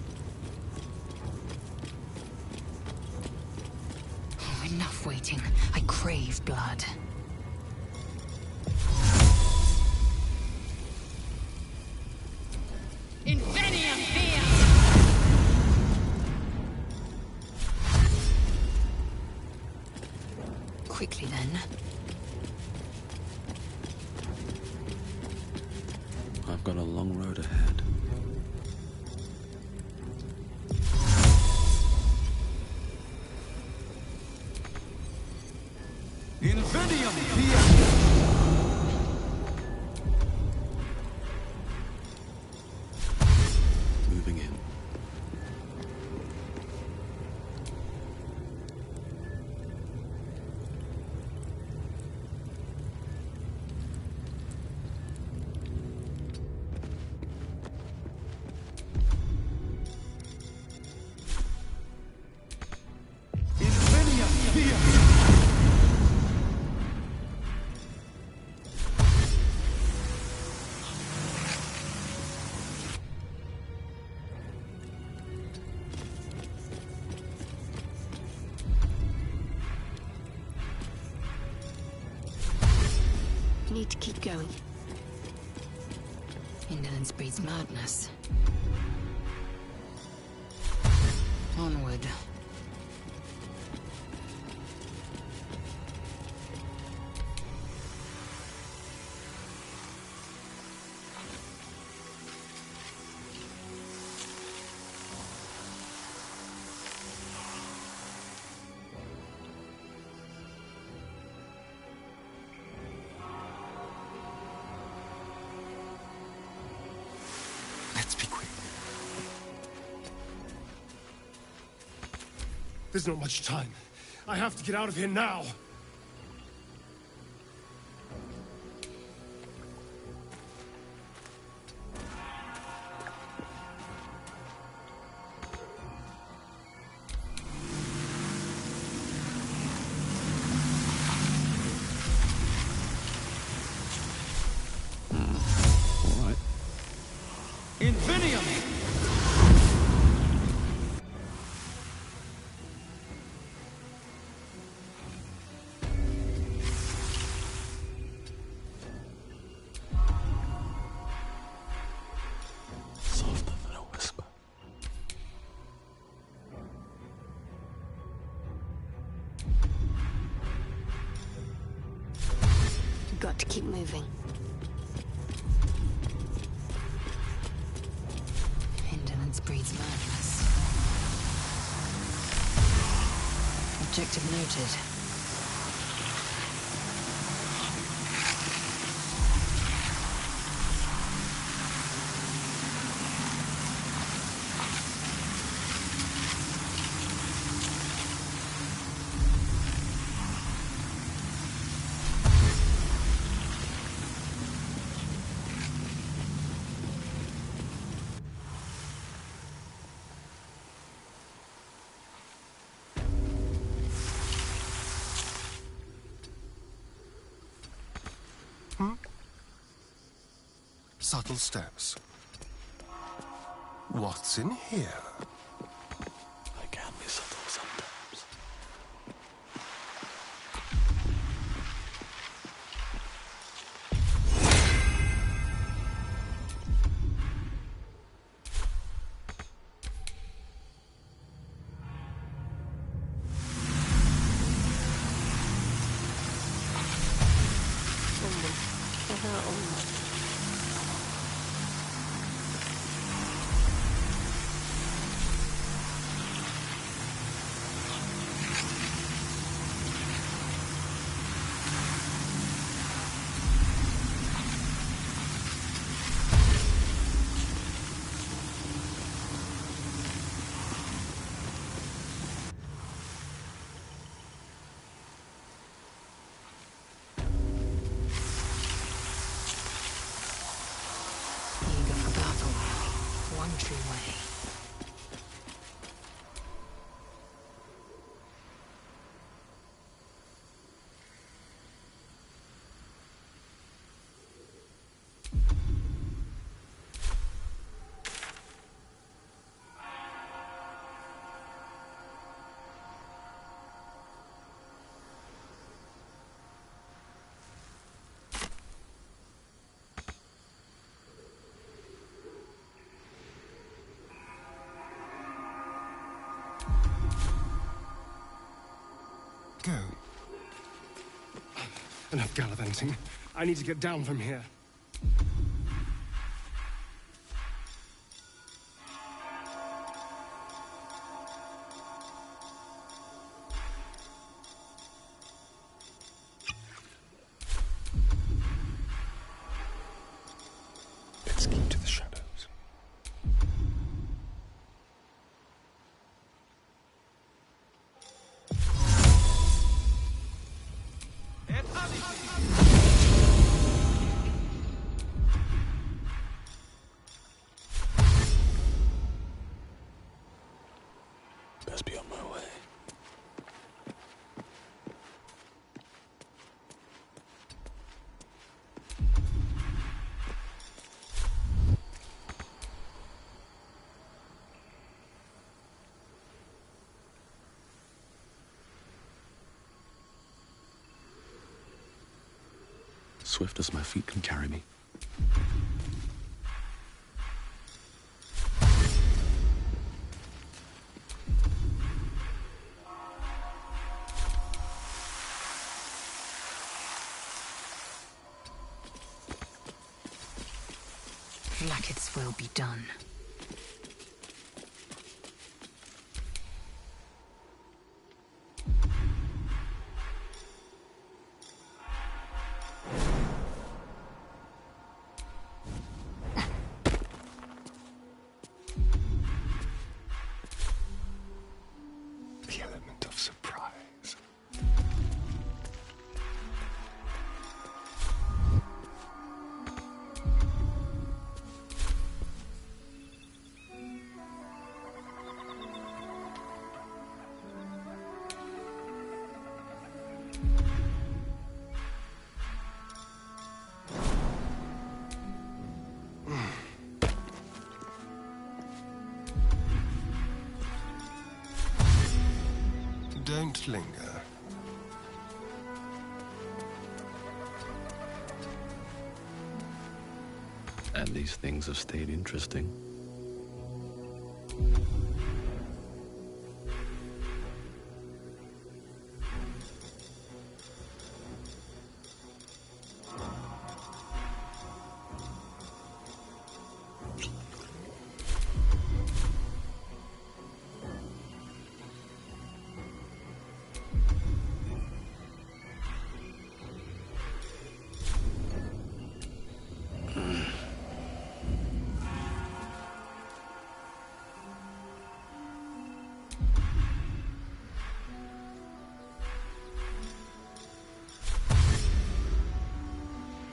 [SPEAKER 5] Oh, enough waiting. I crave blood.
[SPEAKER 4] Invenium Fiat!
[SPEAKER 5] Quickly then.
[SPEAKER 1] I've got a long road ahead.
[SPEAKER 6] Invenium Fiat!
[SPEAKER 1] Moving in.
[SPEAKER 8] need to keep going.
[SPEAKER 5] Indolence breeds madness. Onward.
[SPEAKER 2] Let's be quick. There's not much time. I have to get out of here now.
[SPEAKER 1] Softer than a whisper.
[SPEAKER 8] We've got to keep moving.
[SPEAKER 5] Indolence breeds madness. Objective noted.
[SPEAKER 2] Subtle steps. What's in here?
[SPEAKER 1] I can be subtle sometimes.
[SPEAKER 5] Eager for battle. One true way.
[SPEAKER 2] Go. Enough gallivanting. I need to get down from here. Let's keep to the shadows.
[SPEAKER 1] swift as my feet can carry me.
[SPEAKER 14] Blacket's will be done.
[SPEAKER 2] The element of surprise. Don't linger.
[SPEAKER 1] And these things have stayed interesting.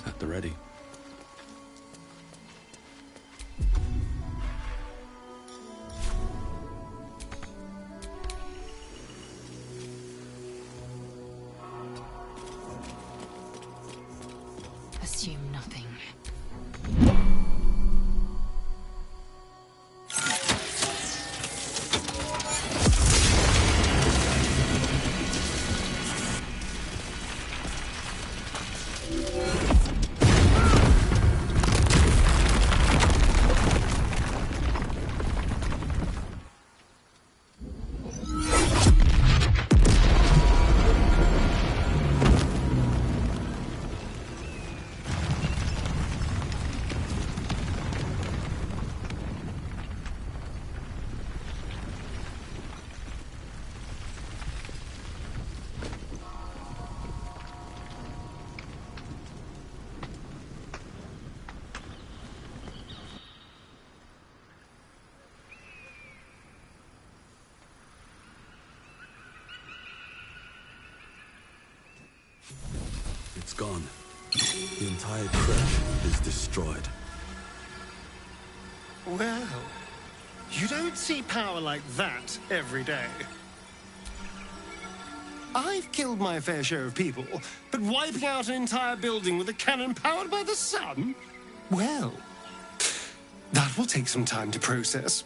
[SPEAKER 1] At the ready.
[SPEAKER 3] Assume nothing.
[SPEAKER 1] It's gone. The entire crash is destroyed.
[SPEAKER 2] Well, you don't see power like that every day. I've killed my fair share of people, but wiping out an entire building with a cannon powered by the sun? Well, that will take some time to process.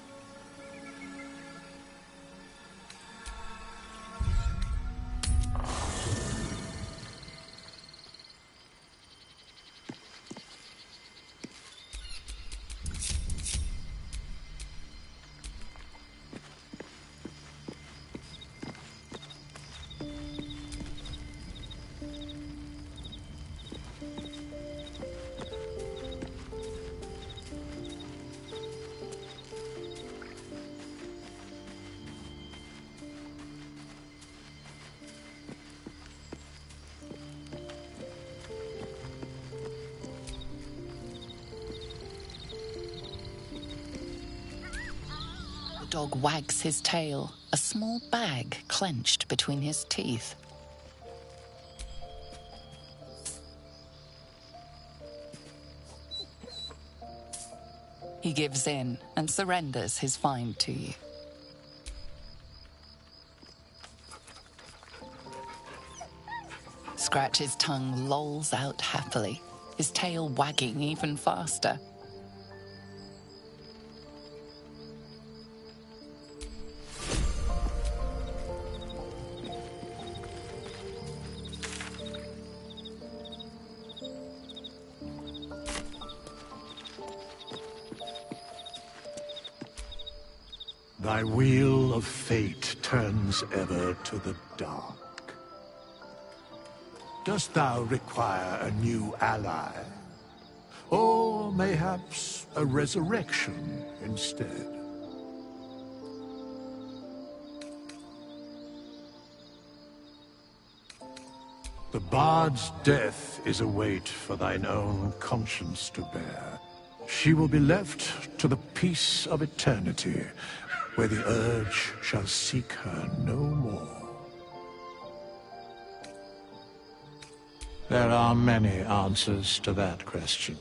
[SPEAKER 3] The dog wags his tail, a small bag clenched between his teeth. He gives in and surrenders his find to you. Scratch's tongue lolls out happily, his tail wagging even faster.
[SPEAKER 15] Thy wheel of fate turns ever to the dark. Dost thou require a new ally? Or mayhaps a resurrection instead? The bard's death is a weight for thine own conscience to bear. She will be left to the peace of eternity, where the urge shall seek her no more. There are many answers to that question.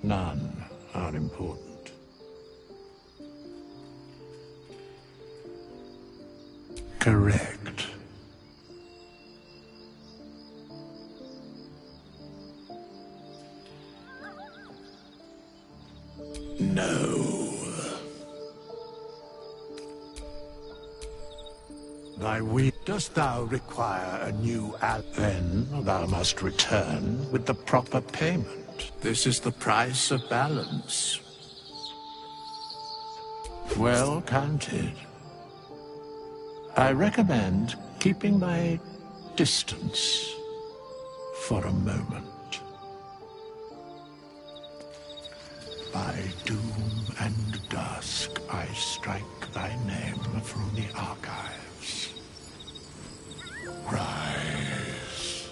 [SPEAKER 15] None are important. Correct. No. Thy will. Dost thou require a new ally? Then thou must return with the proper payment. This is the price of balance. Well counted. I recommend keeping my distance for a moment. By doom and dusk, I strike thy name from the archives. Rise.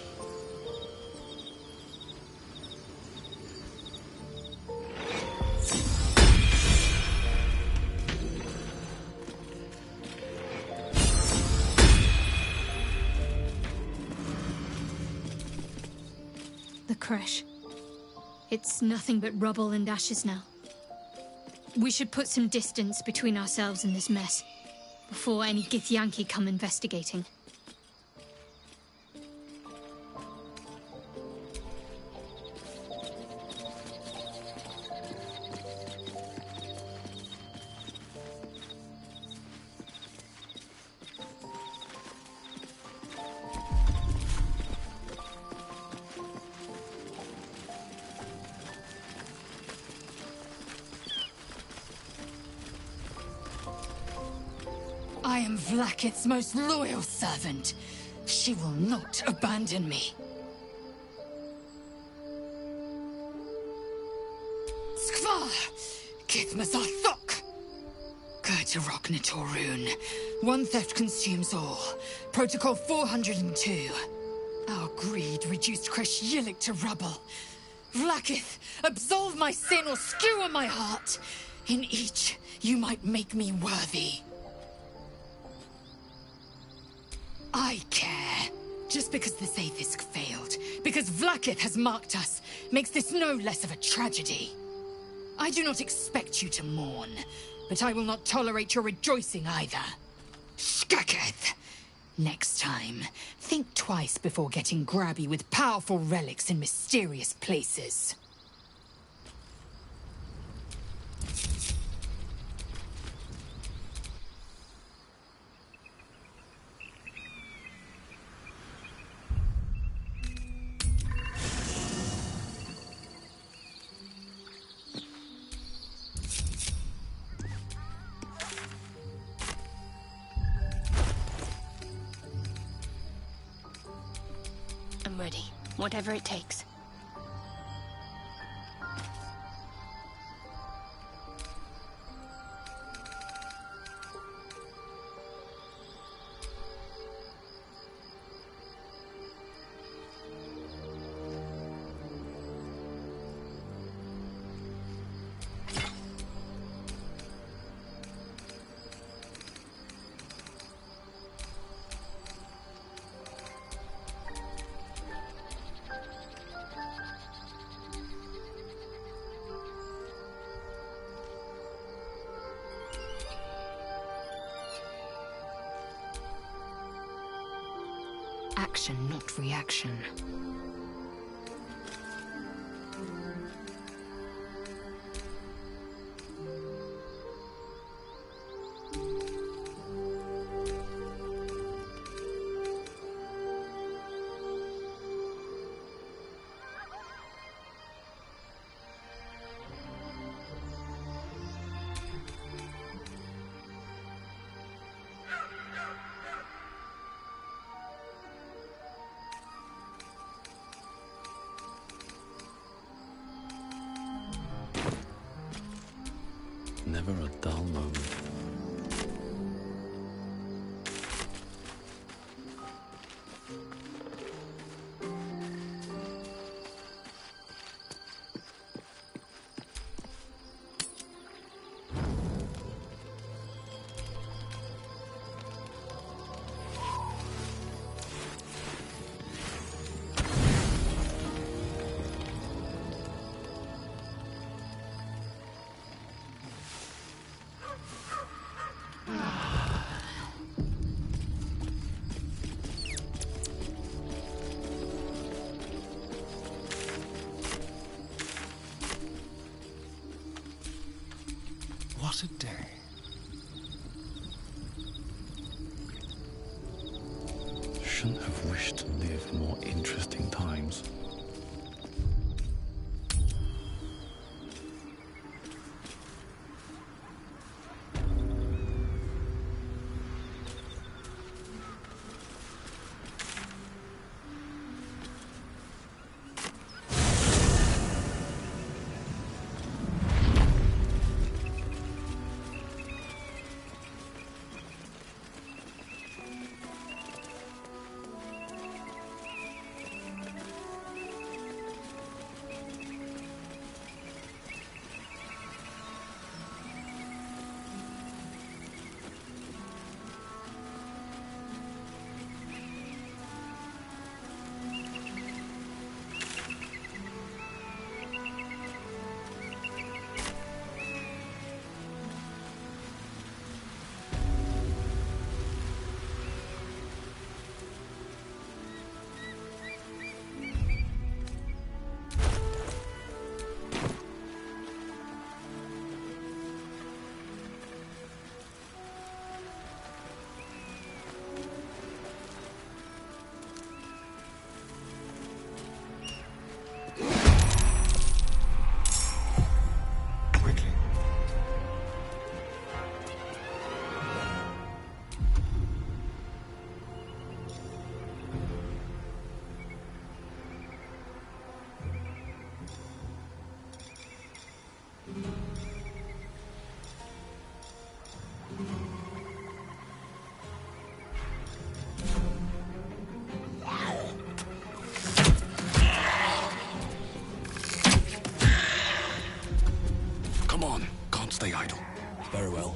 [SPEAKER 5] The crash. It's nothing but rubble and ashes now. We should put some distance between ourselves and this mess, before any Githyanki come investigating. I am Vlakith's most loyal servant. She will not abandon me. Skvar! Kithmazathok! Gertarok Torun. One theft consumes all. Protocol 402. Our greed reduced Kresh Yilik to rubble. Vlakith, absolve my sin or skewer my heart. In each, you might make me worthy. I care. Just because the Sathisk failed, because Vlakith has marked us, makes this no less of a tragedy. I do not expect you to mourn, but I will not tolerate your rejoicing either. Skaketh! Next time, think twice before getting grabby with powerful relics in mysterious places.
[SPEAKER 8] I'm ready. Whatever it takes.
[SPEAKER 9] Action, not reaction.
[SPEAKER 1] Never a dull moment.
[SPEAKER 2] What a day.
[SPEAKER 1] Shouldn't have wished to live more interesting times. Come on, can't stay idle. Very well.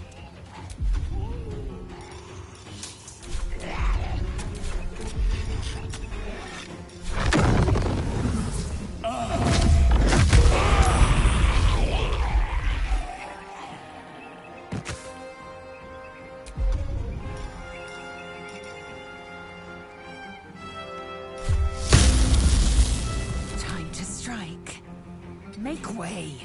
[SPEAKER 5] Time to strike. Make way.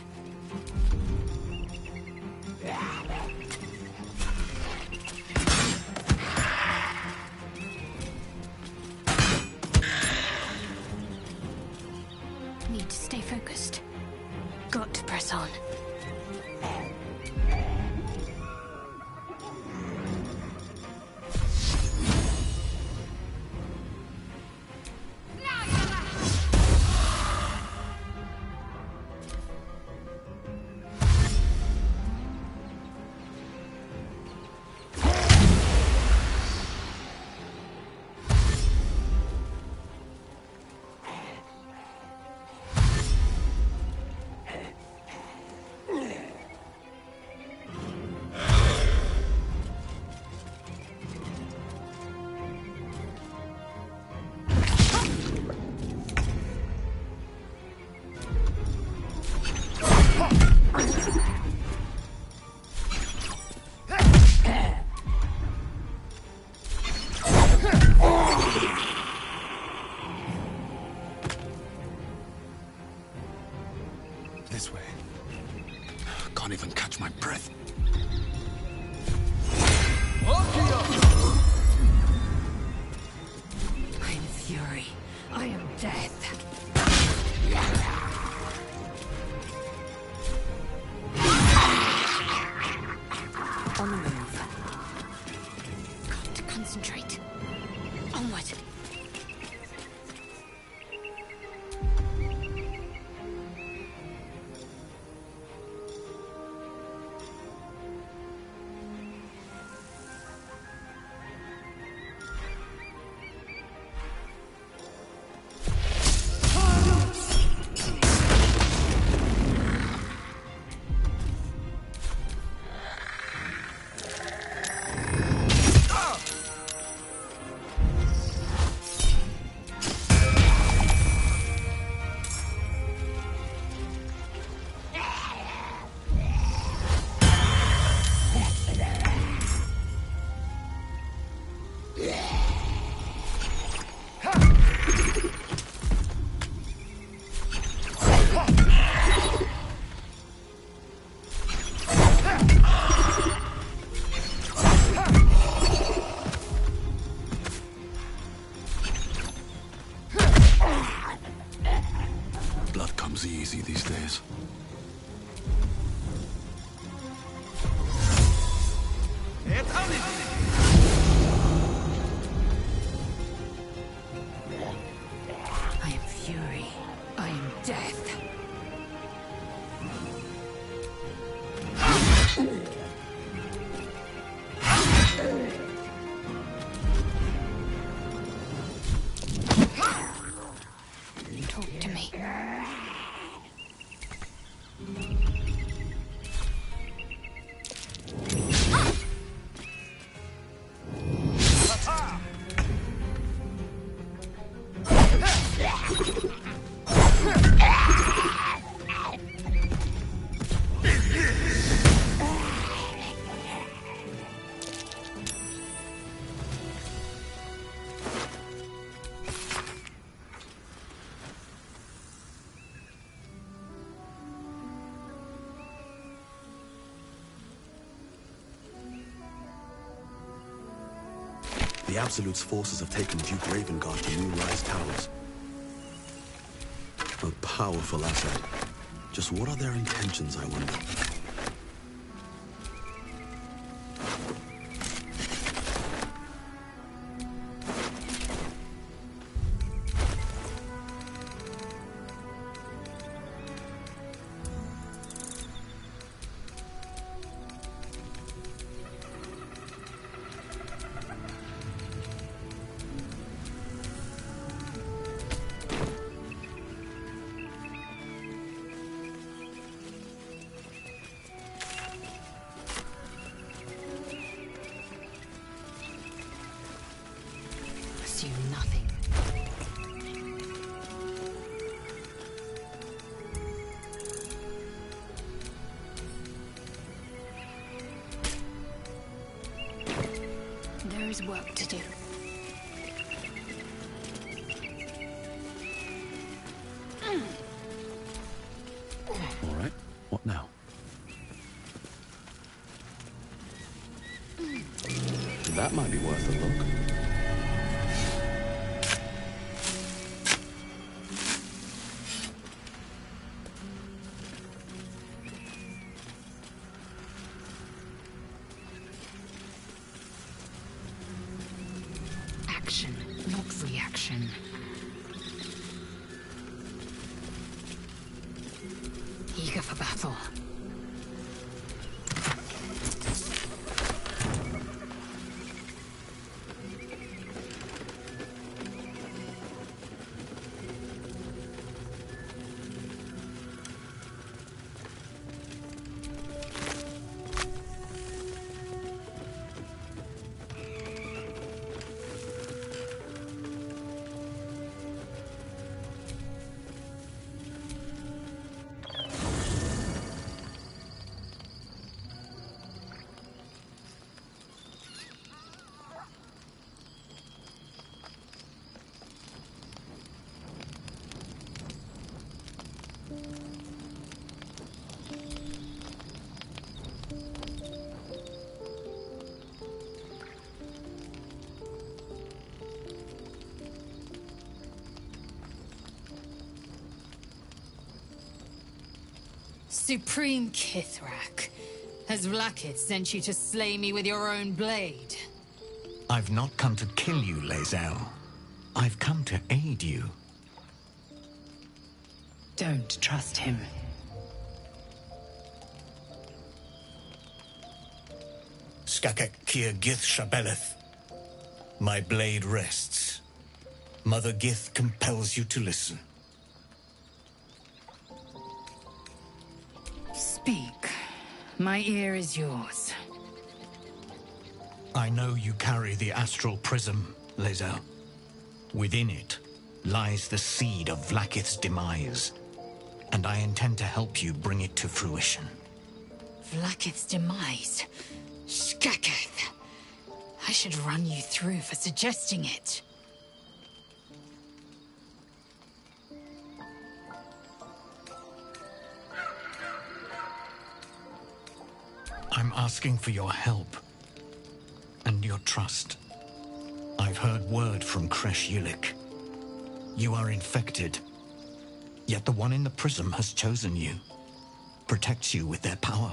[SPEAKER 8] Need to stay focused. Got to press on.
[SPEAKER 1] This way. Can't even catch my breath.
[SPEAKER 5] I am fury. I am death.
[SPEAKER 8] On the move. Got to concentrate. Onward.
[SPEAKER 1] Blood comes easy these days.
[SPEAKER 5] I am fury. I am death.
[SPEAKER 8] Talk to me.
[SPEAKER 1] The Absolute's forces have taken Duke Ravengard to Moonrise Towers. A powerful asset. Just what are their intentions, I wonder?
[SPEAKER 5] Assume nothing.
[SPEAKER 8] There is work to do.
[SPEAKER 1] All right, what now? That might be worth a look.
[SPEAKER 5] Action, not reaction. Eager for battle. Supreme Kithrak, has Vlaakith sent you to slay me with your own blade?
[SPEAKER 16] I've not come to kill you, Lae'zel. I've come to aid you.
[SPEAKER 14] Don't trust him.
[SPEAKER 16] Skakek Kier Gith Shabeleth. My blade rests. Mother Gith compels you to listen.
[SPEAKER 5] Speak. My ear is yours.
[SPEAKER 16] I know you carry the astral prism, Lae'zel. Within it lies the seed of Vlaakith's demise, and I intend to help you bring it to fruition.
[SPEAKER 5] Vlaakith's demise? Skaketh. I should run you through for suggesting it.
[SPEAKER 16] I'm asking for your help and your trust. I've heard word from Kresh Yulik. You are infected. Yet the one in the prism has chosen you, protects you with their power.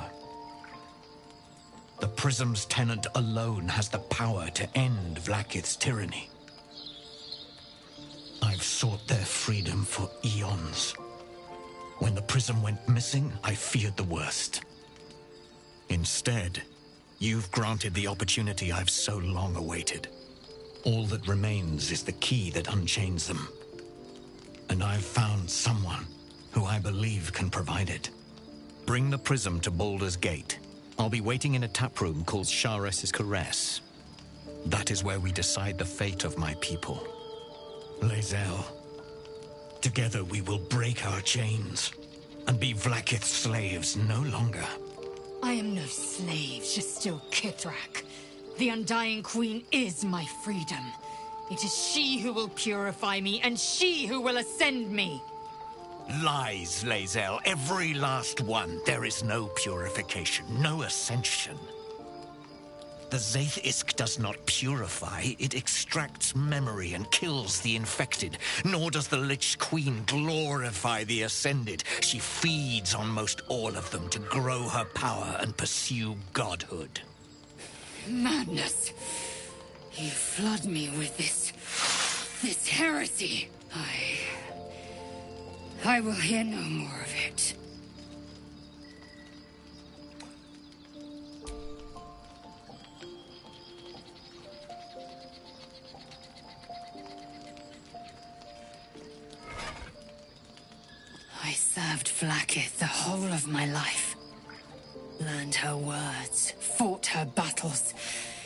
[SPEAKER 16] The prism's tenant alone has the power to end Vlaakith's tyranny. I've sought their freedom for eons. When the prism went missing, I feared the worst. Instead, you've granted the opportunity I've so long awaited. All that remains is the key that unchains them. And I've found someone who I believe can provide it. Bring the prism to Baldur's Gate. I'll be waiting in a taproom called Shares's Caress. That is where we decide the fate of my people. Lae'zel, together we will break our chains and be Vlaakith's slaves no longer.
[SPEAKER 5] I am no slave, Jastil Kithrak. The Undying Queen is my freedom. It is she who will purify me, and she who will ascend me.
[SPEAKER 16] Lies, Lae'zel, every last one. There is no purification, no ascension. The Zaith Isk does not purify, it extracts memory and kills the infected. Nor does the Lich Queen glorify the ascended. She feeds on most all of them to grow her power and pursue godhood.
[SPEAKER 5] Madness! You flood me with this heresy. I will hear no more of it. I served Vlaakith the whole of my life. Learned her words, fought her battles,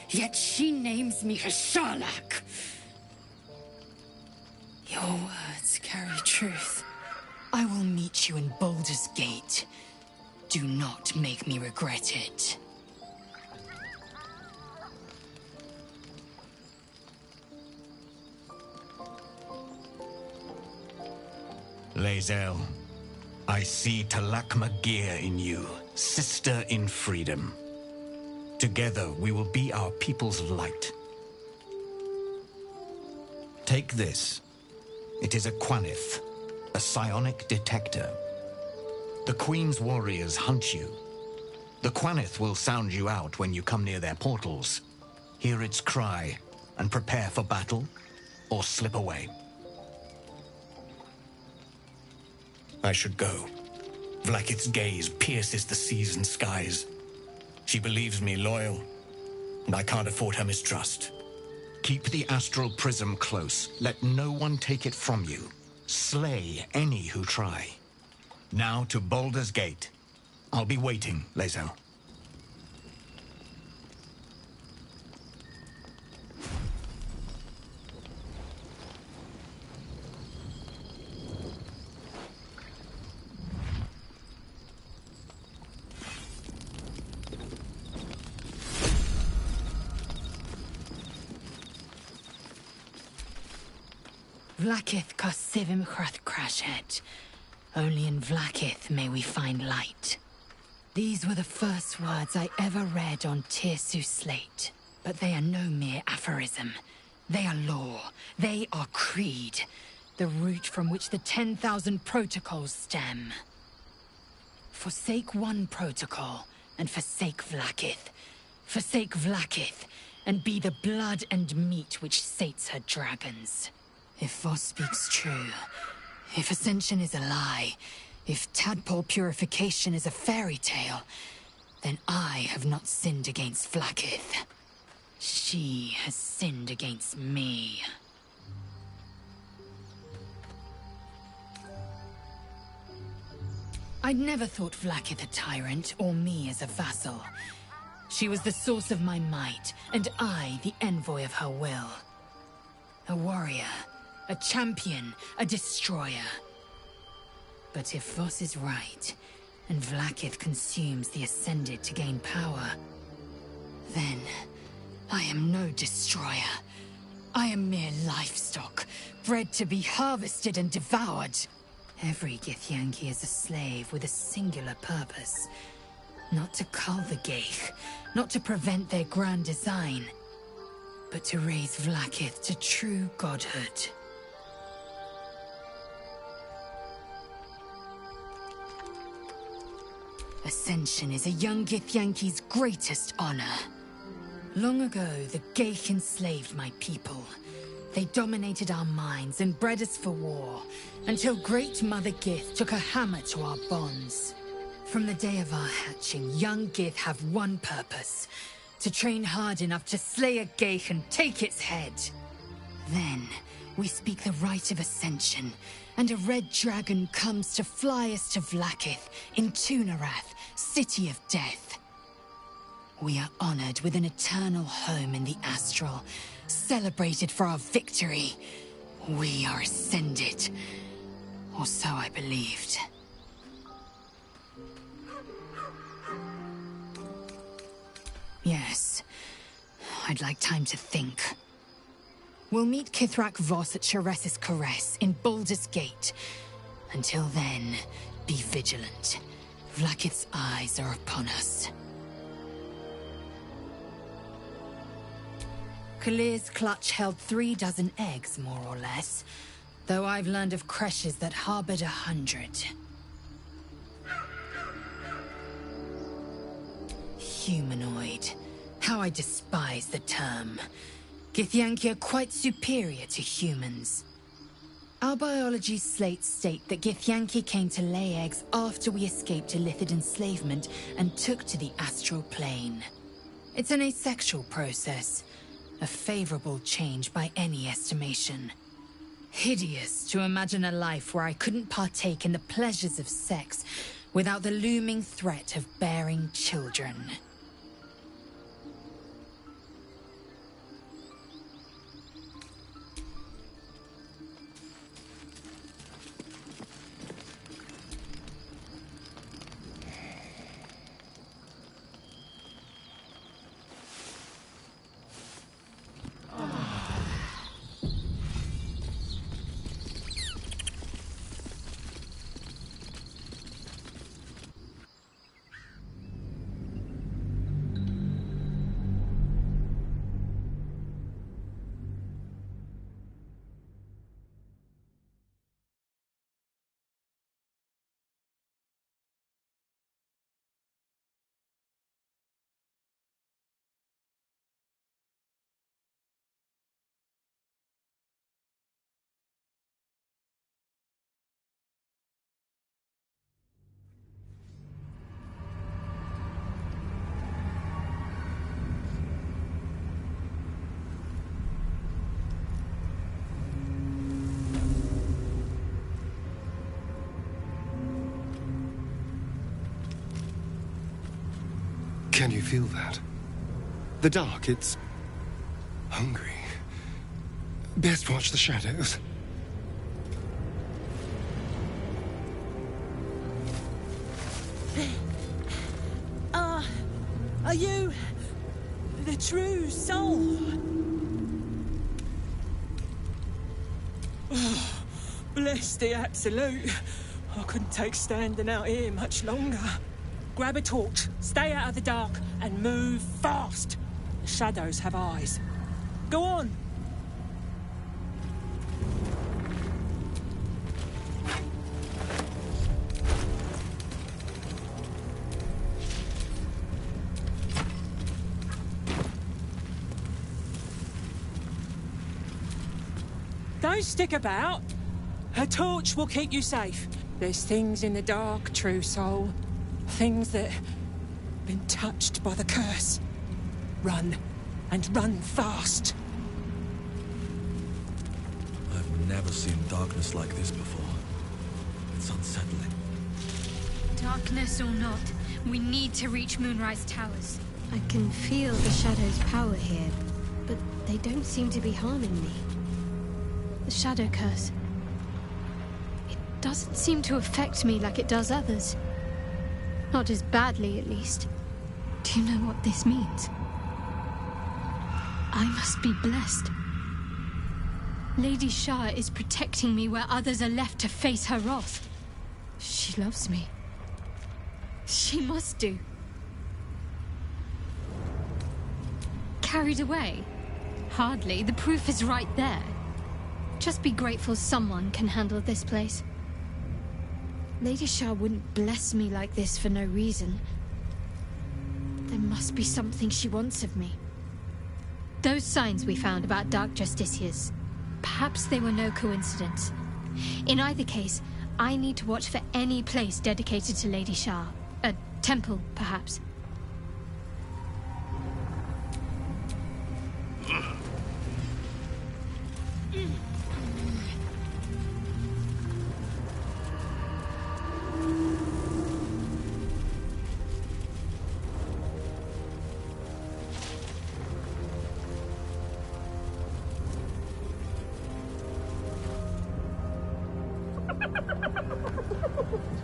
[SPEAKER 5] yet she names me her Sharlak. Your words carry truth. I will meet you in Baldur's Gate. Do not make me regret it.
[SPEAKER 16] Lae'zel, I see Talak Magir in you, sister in freedom. Together we will be our people's light. Take this. It is a Quanith, a psionic detector. The Queen's warriors hunt you. The Quanith will sound you out when you come near their portals. Hear its cry and prepare for battle, or slip away. I should go. Vlaakith's gaze pierces the seas and skies. She believes me loyal, and I can't afford her mistrust. Keep the astral prism close. Let no one take it from you. Slay any who try. Now to Baldur's Gate. I'll be waiting, Lae'zel.
[SPEAKER 5] Vlaakith Kosivim Chrath Crashet. Only in Vlaakith may we find light. These were the first words I ever read on Tirsu slate. But they are no mere aphorism. They are law. They are creed. The root from which the 10,000 protocols stem. Forsake one protocol, and forsake Vlaakith. Forsake Vlaakith, and be the blood and meat which sates her dragons. If Voss speaks true, if Ascension is a lie, if Tadpole purification is a fairy tale, then I have not sinned against Vlaakith. She has sinned against me. I'd never thought Vlaakith a tyrant, or me as a vassal. She was the source of my might, and I the envoy of her will. A warrior. A champion, a destroyer. But if Voss is right, and Vlaakith consumes the Ascended to gain power, then I am no destroyer. I am mere livestock, bred to be harvested and devoured. Every Githyanki is a slave with a singular purpose. Not to cull the Geich, not to prevent their grand design, but to raise Vlaakith to true godhood. Ascension is a young Githyanki's greatest honor. Long ago, the Geich enslaved my people. They dominated our minds and bred us for war, until Great Mother Gith took a hammer to our bonds. From the day of our hatching, young Gith have one purpose: to train hard enough to slay a Geich and take its head. Then, we speak the rite of Ascension, and a red dragon comes to fly us to Vlaakith in Tunarath, City of Death. We are honored with an eternal home in the Astral, celebrated for our victory. We are ascended. Or so I believed. Yes. I'd like time to think. We'll meet Kithrak Voss at Chares's Caress in Baldur's Gate. Until then, be vigilant. Vlaakith's eyes are upon us. Kalir's clutch held 36 eggs, more or less. Though I've learned of creches that harbored 100. Humanoid. How I despise the term. Githyanki are quite superior to humans. Our biology slates state that Githyanki came to lay eggs after we escaped Illithid enslavement and took to the astral plane. It's an asexual process. A favorable change by any estimation. Hideous to imagine a life where I couldn't partake in the pleasures of sex without the looming threat of bearing children.
[SPEAKER 2] Can you feel that? The dark, it's hungry. Best watch the shadows.
[SPEAKER 17] Are you the true soul? Oh, bless the absolute. I couldn't take standing out here much longer. Grab a torch, stay out of the dark, and move fast. The shadows have eyes. Go on. Don't stick about. A torch will keep you safe. There's things in the dark, true soul. Things that have been touched by the curse. Run, and run fast.
[SPEAKER 1] I've never seen darkness like this before. It's unsettling.
[SPEAKER 18] Darkness or not, we need to reach Moonrise Towers. I can feel the Shadow's power here, but they don't seem to be harming me. The Shadow Curse. It doesn't seem to affect me like it does others. Not as badly, at least. Do you know what this means? I must be blessed. Lady Shah is protecting me where others are left to face her wrath. She loves me. She must do. Carried away? Hardly. The proof is right there. Just be grateful someone can handle this place. Lady Shah wouldn't bless me like this for no reason. There must be something she wants of me. Those signs we found about Dark Justiciars, perhaps they were no coincidence. In either case, I need to watch for any place dedicated to Lady Shah. A temple, perhaps.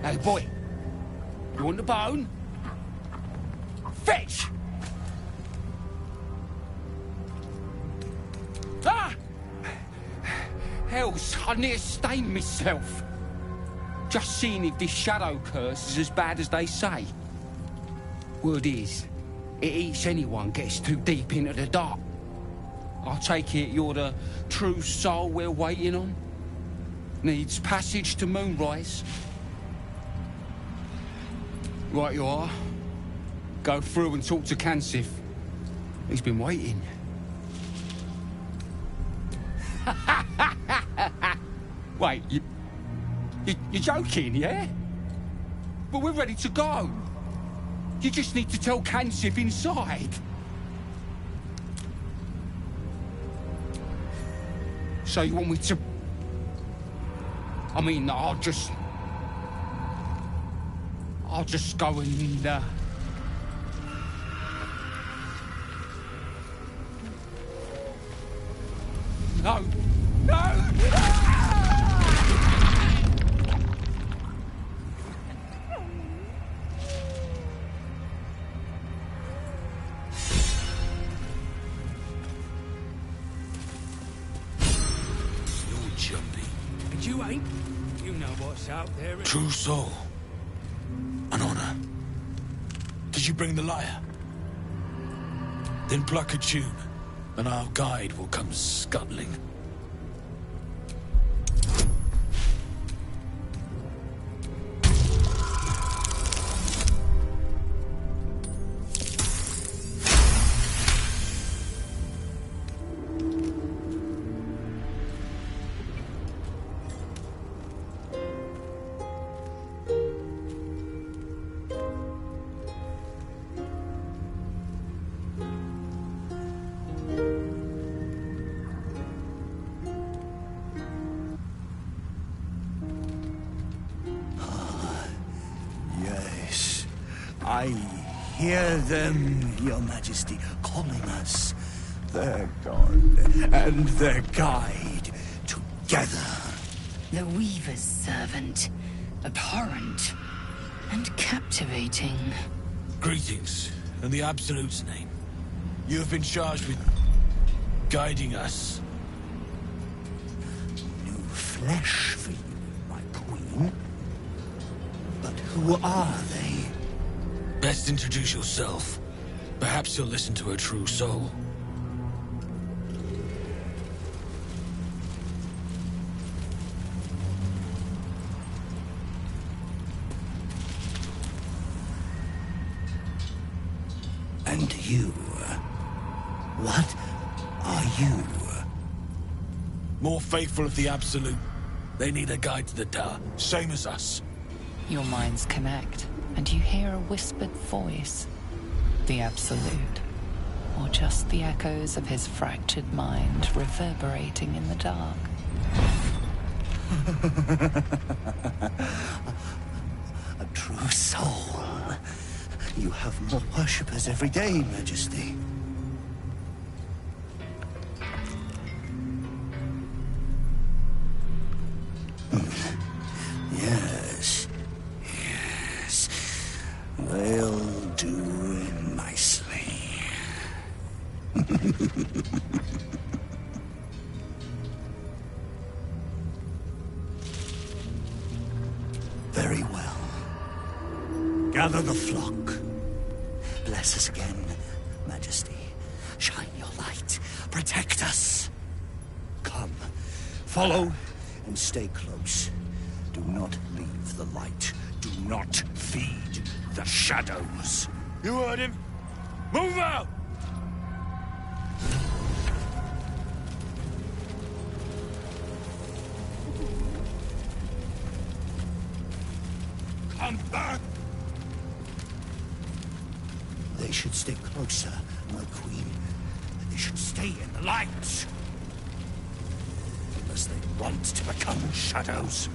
[SPEAKER 19] Hey, boy. You want the bone? Fetch! Ah! Hells, I near stained myself. Just seeing if this shadow curse is as bad as they say. Word is, it eats anyone gets too deep into the dark. I take it you're the true soul we're waiting on? Needs passage to Moonrise? Right you are. Go through and talk to Kansif. He's been waiting. Wait, you're joking, yeah? But we're ready to go. You just need to tell Kansif inside. So you want me to... I mean, I'll just go and, No! No!
[SPEAKER 20] You're jumpy.
[SPEAKER 19] And you ain't? You know what's out there.
[SPEAKER 20] True soul. An honor. Did you bring the lyre? Then pluck a tune, and our guide will come scuttling.
[SPEAKER 21] I hear them, Your Majesty, calling us, their god and their guide, together.
[SPEAKER 3] The Weaver's servant, abhorrent and captivating.
[SPEAKER 20] Greetings, in the Absolute's name. You have been charged with guiding us.
[SPEAKER 21] New flesh for you, my queen. But who are they?
[SPEAKER 20] Best introduce yourself. Perhaps you'll listen to a true soul.
[SPEAKER 21] And you? What are you?
[SPEAKER 20] More faithful of the Absolute. They need a guide to the tower, same as us.
[SPEAKER 3] Your minds connect, and you hear a whispered voice. The Absolute. Or just the echoes of his fractured mind reverberating in the dark.
[SPEAKER 21] A true soul. You have more worshippers every day, Majesty. Yes. Yes. They'll do nicely. Very well. Gather the flock. Bless us again, Majesty. Shine your light. Protect us. Come. Follow and stay close. Do not leave the light. Do not feed the shadows.
[SPEAKER 20] You heard him. Move out!
[SPEAKER 21] Come back! They should stay closer, my queen. They should stay in the light. Unless they want to become shadows.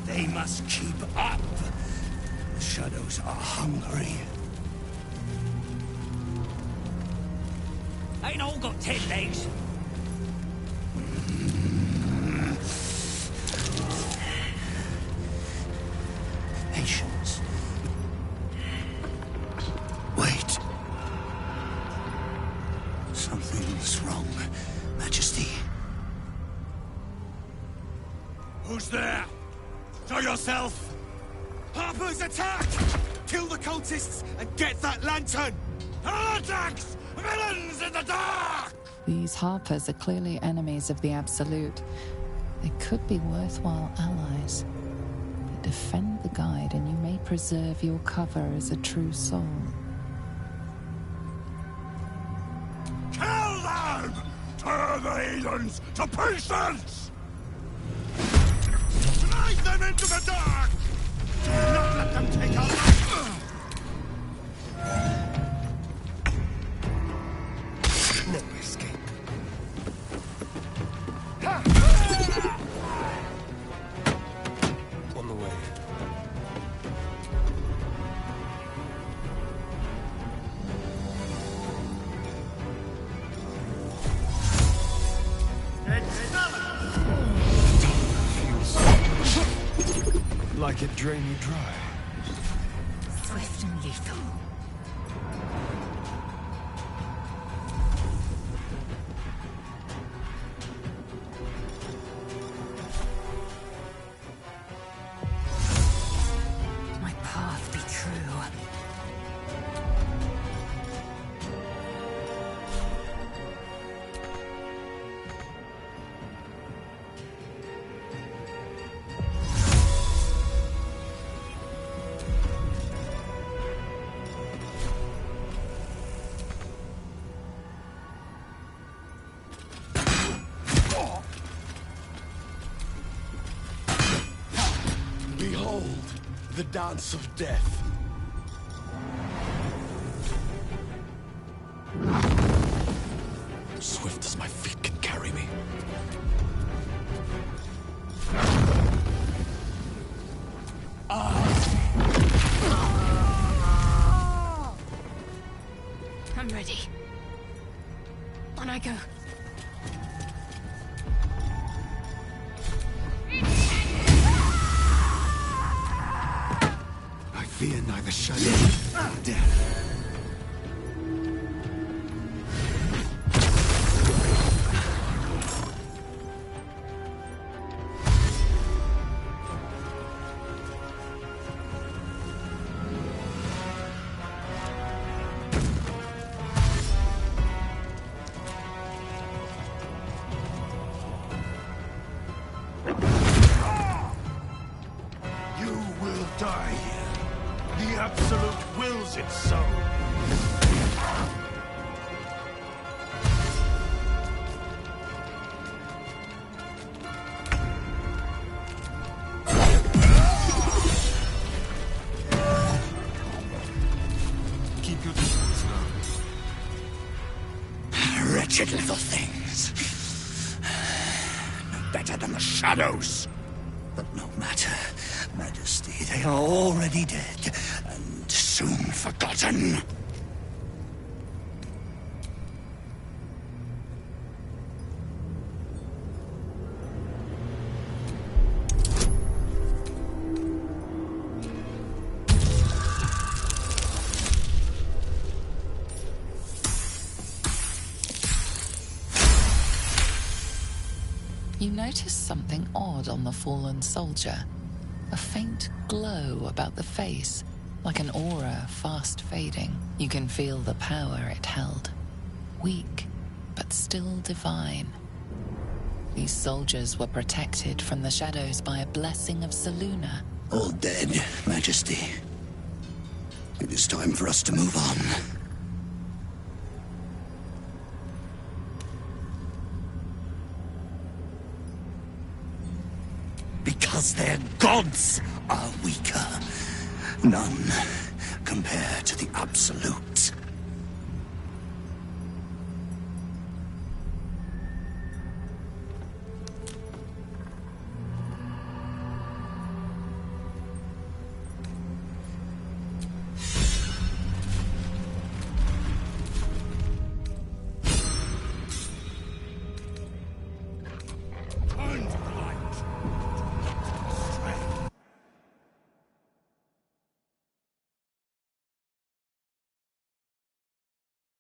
[SPEAKER 21] They must keep up. The shadows are hungry.
[SPEAKER 10] Ain't all got 10 legs.
[SPEAKER 21] Patience. Wait. Something's wrong, Majesty.
[SPEAKER 20] Who's there? Show yourself! Harper's attack! Kill the cultists and get that lantern! Heretics! Villains in the dark!
[SPEAKER 3] These Harpers are clearly enemies of the Absolute. They could be worthwhile allies. But defend the guide and you may preserve your cover as a true soul.
[SPEAKER 20] Kill them! Turn the heathens to pieces! Drag them into the dark! Do not let them take our life!
[SPEAKER 2] No escape. On the way. Like it drain you dry.
[SPEAKER 5] Swift and lethal. My path be true.
[SPEAKER 1] Behold, the dance of death. Swift as my feet can carry me.
[SPEAKER 5] I'm ready. On I go.
[SPEAKER 2] I fear neither shadow nor death.
[SPEAKER 20] You will die here. The Absolute wills it so.
[SPEAKER 2] Keep your distance now.
[SPEAKER 21] Wretched little things. No better than the shadows. But no matter, Majesty, they are already dead, and soon forgotten.
[SPEAKER 3] You notice something odd on the fallen soldier. A faint glow about the face. like an aura fast fading. You can feel the power it held. Weak, but still divine. These soldiers were protected from the shadows by a blessing of Selûne.
[SPEAKER 21] All dead, Majesty. It is time for us to move on. Because their gods are weaker. None compare to the Absolute.